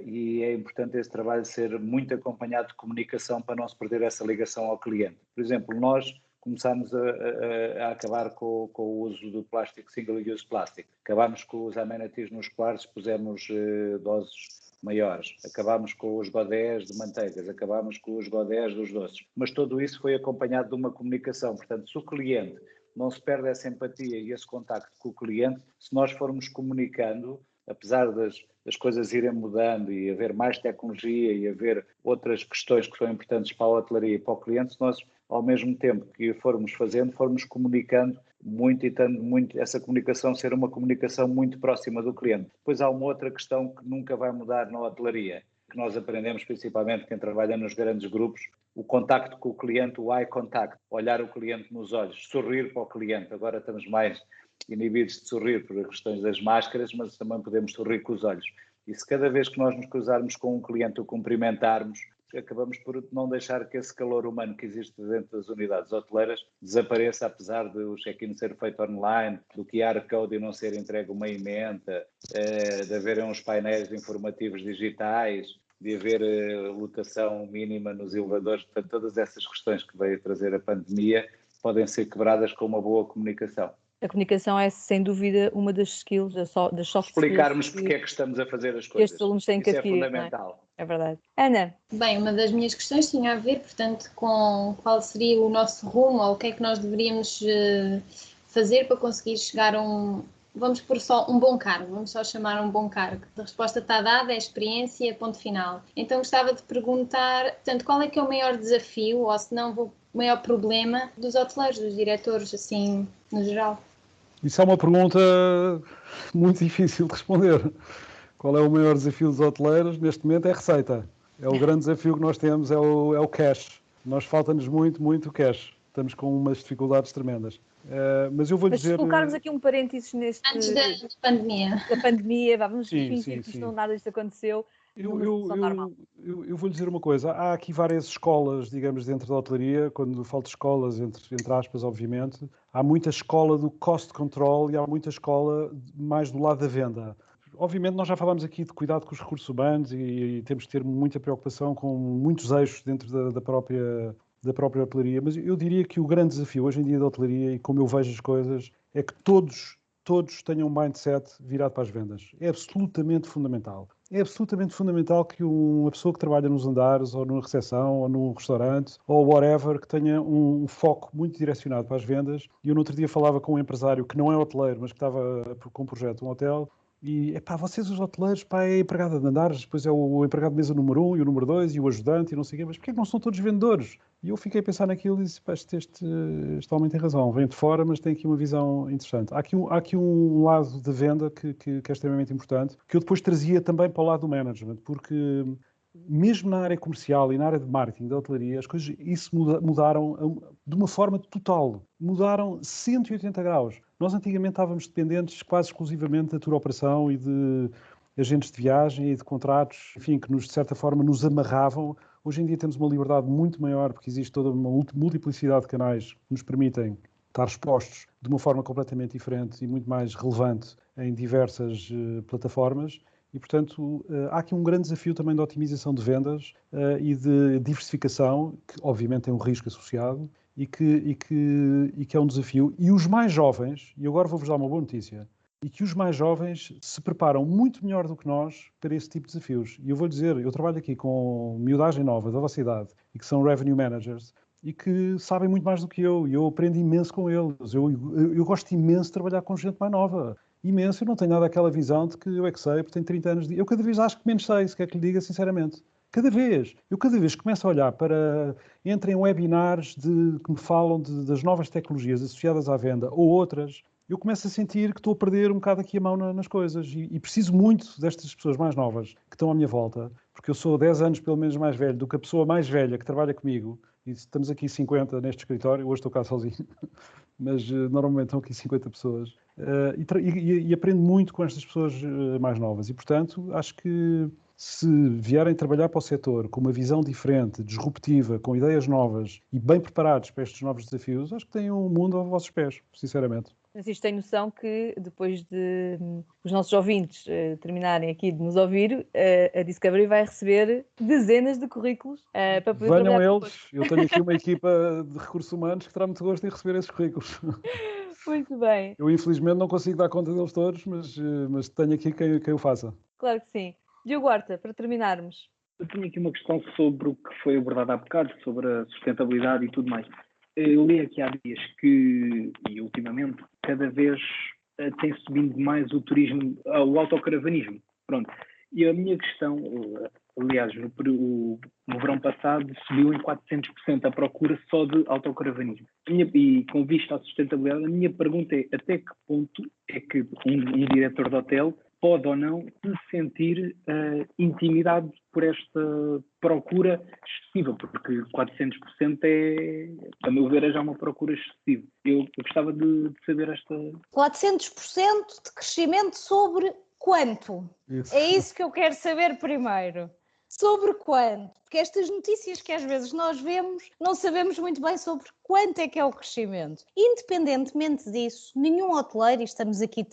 e é importante esse trabalho ser muito acompanhado de comunicação para não se perder essa ligação ao cliente. Por exemplo, nós começámos a acabar com o uso do plástico, single-use plástico. Acabámos com os amenities nos quartos, pusemos doses maiores, acabámos com os godés de manteigas, acabámos com os godés dos doces, mas tudo isso foi acompanhado de uma comunicação. Portanto, se o cliente não se perde essa empatia e esse contacto com o cliente, se nós formos comunicando, apesar das coisas irem mudando e haver mais tecnologia e haver outras questões que são importantes para a hotelaria e para o cliente, se nós, ao mesmo tempo que formos fazendo, formos comunicando muito e tendo muito essa comunicação ser uma comunicação muito próxima do cliente. Depois há uma outra questão que nunca vai mudar na hotelaria, que nós aprendemos principalmente quem trabalha nos grandes grupos, o contacto com o cliente, o eye contact, olhar o cliente nos olhos, sorrir para o cliente. Agora estamos mais inibidos de sorrir por questões das máscaras, mas também podemos sorrir com os olhos. E se cada vez que nós nos cruzarmos com um cliente o cumprimentarmos, acabamos por não deixar que esse calor humano que existe dentro das unidades hoteleiras desapareça, apesar de o check-in ser feito online, do QR Code e não ser entregue uma emenda, de haverem uns painéis informativos digitais, de haver lotação mínima nos elevadores. Portanto, todas essas questões que veio trazer a pandemia podem ser quebradas com uma boa comunicação. A comunicação é, sem dúvida, uma das skills, das soft skills. Explicarmos porque é que estamos a fazer as coisas. Estes alunos têm que adquirir. É fundamental. É verdade. Ana? Bem, uma das minhas questões tinha a ver, portanto, com qual seria o nosso rumo, ou o que é que nós deveríamos fazer para conseguir chegar a vamos pôr só um bom cargo, vamos só chamar um bom cargo. A resposta está dada, é experiência, ponto final. Então gostava de perguntar, portanto, qual é que é o maior desafio, ou se não, o maior problema dos hoteleiros, dos diretores, assim, no geral? Isso é uma pergunta muito difícil de responder. Qual é o maior desafio dos hoteleiros? Neste momento é receita. É o grande desafio que nós temos, é o cash. Nós falta-nos muito cash. Estamos com umas dificuldades tremendas. Mas eu vou dizer... se colocarmos aqui um parênteses neste... Antes da pandemia. Da pandemia, vamos fingir que não nada disto aconteceu. Eu vou lhe dizer uma coisa. Há aqui várias escolas, digamos, dentro da hotelaria. Quando falo de escolas, entre aspas, obviamente, há muita escola do cost control e há muita escola mais do lado da venda. Obviamente, nós já falámos aqui de cuidado com os recursos humanos e temos que ter muita preocupação com muitos eixos dentro da própria hotelaria, mas eu diria que o grande desafio hoje em dia da hotelaria, e como eu vejo as coisas, é que todos tenham um mindset virado para as vendas. É absolutamente fundamental. É absolutamente fundamental que uma pessoa que trabalha nos andares, ou numa recepção, ou num restaurante, ou whatever, que tenha um foco muito direcionado para as vendas. E eu no outro dia falava com um empresário que não é hoteleiro, mas que estava com um projeto, um hotel, e, vocês os hoteleiros, é empregado de andares, depois é o empregado de mesa número 1 e o número 2 e o ajudante e não sei o quê, mas porquê que não são todos vendedores? E eu fiquei a pensar naquilo e disse, este homem tem razão, vem de fora, mas tem aqui uma visão interessante. Há aqui um lado de venda que é extremamente importante, que eu depois trazia também para o lado do management, porque mesmo na área comercial e na área de marketing da hotelaria, as coisas mudaram de uma forma total. Mudaram 180 graus. Nós antigamente estávamos dependentes quase exclusivamente da tour operação e de agentes de viagem e de contratos, enfim, que de certa forma nos amarravam. Hoje em dia temos uma liberdade muito maior porque existe toda uma multiplicidade de canais que nos permitem estar expostos de uma forma completamente diferente e muito mais relevante em diversas plataformas. E, portanto, há aqui um grande desafio também de otimização de vendas e de diversificação, que obviamente tem um risco associado e que é um desafio. E os mais jovens, e agora vou-vos dar uma boa notícia, e que os mais jovens se preparam muito melhor do que nós para esse tipo de desafios. E eu vou dizer, eu trabalho aqui com miudagem nova da vossa idade e que são revenue managers e que sabem muito mais do que eu, e eu aprendo imenso com eles. Eu gosto imenso de trabalhar com gente mais nova. Imenso, eu não tenho nada aquela visão de que eu é que sei, porque tenho 30 anos. Eu cada vez acho que menos sei, se quer que lhe diga sinceramente. Cada vez começo a olhar para, entre em webinars que me falam das novas tecnologias associadas à venda ou outras, eu começo a sentir que estou a perder um bocado aqui a mão nas coisas e preciso muito destas pessoas mais novas que estão à minha volta, porque eu sou 10 anos pelo menos mais velho do que a pessoa mais velha que trabalha comigo, e estamos aqui 50 neste escritório, hoje estou cá sozinho, mas normalmente estão aqui 50 pessoas, e aprendo muito com estas pessoas mais novas e, portanto, acho que se vierem trabalhar para o setor com uma visão diferente, disruptiva, com ideias novas e bem preparados para estes novos desafios, acho que têm um mundo aos vossos pés, sinceramente. Francisco, tem noção que depois de os nossos ouvintes terminarem aqui de nos ouvir, a Discovery vai receber dezenas de currículos para poder Venham trabalhar eles, eu tenho aqui uma equipa de recursos humanos que terá muito gosto em receber esses currículos. Muito bem. Eu infelizmente não consigo dar conta deles todos, mas tenho aqui quem o faça. Claro que sim. Diogo Horta, para terminarmos. Eu tenho aqui uma questão sobre o que foi abordado há bocado, sobre a sustentabilidade e tudo mais. Eu li aqui há dias que, e ultimamente, cada vez tem subindo mais o turismo, o autocaravanismo. Pronto. E a minha questão, aliás, no verão passado, subiu em 400% a procura só de autocaravanismo. E com vista à sustentabilidade, a minha pergunta é até que ponto é que um diretor de hotel pode ou não se sentir intimidado por esta procura excessiva, porque 400% a meu ver, é já uma procura excessiva. Eu gostava de saber esta... 400% de crescimento sobre quanto? Isso. É isso que eu quero saber primeiro. Sobre quanto? Porque estas notícias que às vezes nós vemos, não sabemos muito bem sobre quanto é que é o crescimento. Independentemente disso, nenhum hoteleiro, e estamos aqui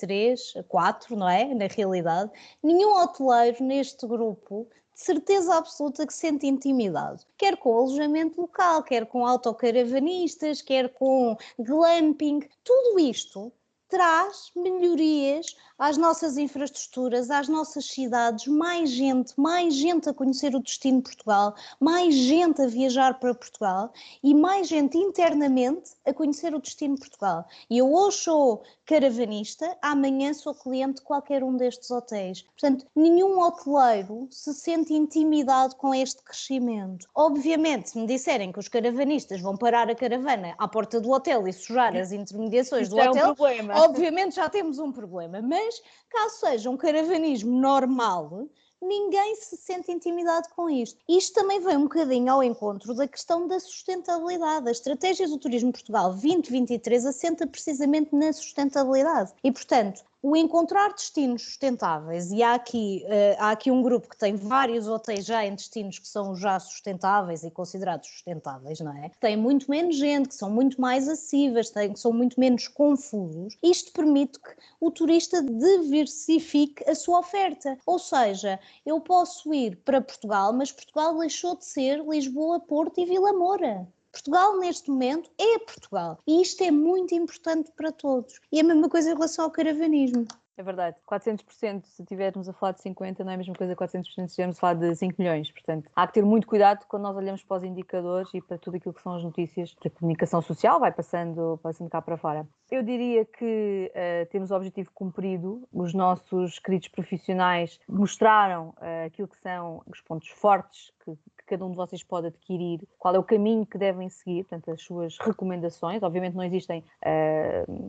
4, não é? Na realidade, nenhum hoteleiro neste grupo, de certeza absoluta que se sente intimidado. Quer com alojamento local, quer com autocaravanistas, quer com glamping, tudo isto traz melhorias às nossas infraestruturas, às nossas cidades, mais gente a conhecer o destino de Portugal, mais gente a viajar para Portugal e mais gente internamente a conhecer o destino de Portugal. E eu hoje sou caravanista, amanhã sou cliente de qualquer um destes hotéis. Portanto, nenhum hoteleiro se sente intimidado com este crescimento. Obviamente, se me disserem que os caravanistas vão parar a caravana à porta do hotel e sujar as intermediações do hotel, obviamente já temos um problema, mas caso seja um caravanismo normal, ninguém se sente intimidado com isto. Isto também vem um bocadinho ao encontro da questão da sustentabilidade. A estratégia do Turismo Portugal 2023 assenta precisamente na sustentabilidade e, portanto, o encontrar destinos sustentáveis, e há aqui um grupo que tem vários hotéis já em destinos que são já sustentáveis e considerados sustentáveis, não é? Tem muito menos gente, que são muito mais acessíveis, que são muito menos confusos. Isto permite que o turista diversifique a sua oferta. Ou seja, eu posso ir para Portugal, mas Portugal deixou de ser Lisboa, Porto e Vila Moura. Portugal, neste momento, é Portugal. E isto é muito importante para todos. E a mesma coisa em relação ao caravanismo. É verdade. 400%, se estivermos a falar de 50, não é a mesma coisa que 400% se estivermos a falar de 5 milhões. Portanto, há que ter muito cuidado quando nós olhamos para os indicadores e para tudo aquilo que são as notícias da comunicação social, vai passando cá para fora. Eu diria que temos o objetivo cumprido. Os nossos queridos profissionais mostraram aquilo que são os pontos fortes que cada um de vocês pode adquirir, qual é o caminho que devem seguir, portanto, as suas recomendações. Obviamente não existem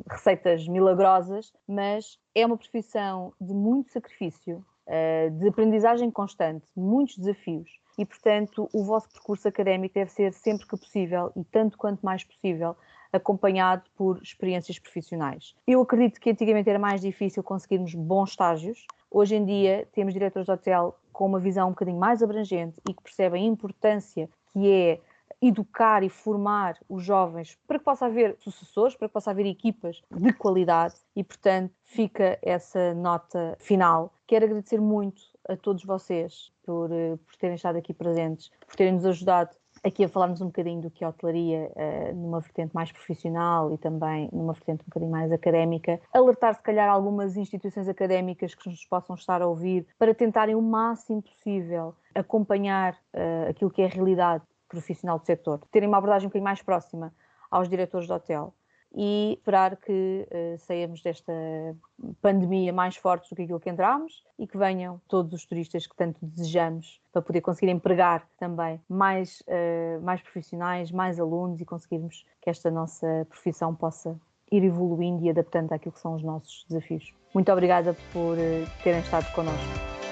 receitas milagrosas, mas é uma profissão de muito sacrifício, de aprendizagem constante, muitos desafios e, portanto, o vosso percurso académico deve ser sempre que possível e tanto quanto mais possível acompanhado por experiências profissionais. Eu acredito que antigamente era mais difícil conseguirmos bons estágios. Hoje em dia temos diretores de hotel com uma visão um bocadinho mais abrangente e que percebem a importância que é educar e formar os jovens para que possa haver sucessores, para que possa haver equipas de qualidade e, portanto, fica essa nota final. Quero agradecer muito a todos vocês por terem estado aqui presentes, por terem nos ajudado aqui a falarmos um bocadinho do que é a hotelaria numa vertente mais profissional e também numa vertente um bocadinho mais académica. Alertar, se calhar, algumas instituições académicas que nos possam estar a ouvir para tentarem o máximo possível acompanhar aquilo que é a realidade profissional do setor. Terem uma abordagem um bocadinho mais próxima aos diretores de hotel e esperar que saiamos desta pandemia mais fortes do que aquilo que entramos e que venham todos os turistas que tanto desejamos para poder conseguir empregar também mais profissionais, mais alunos e conseguirmos que esta nossa profissão possa ir evoluindo e adaptando àquilo que são os nossos desafios. Muito obrigada por terem estado connosco.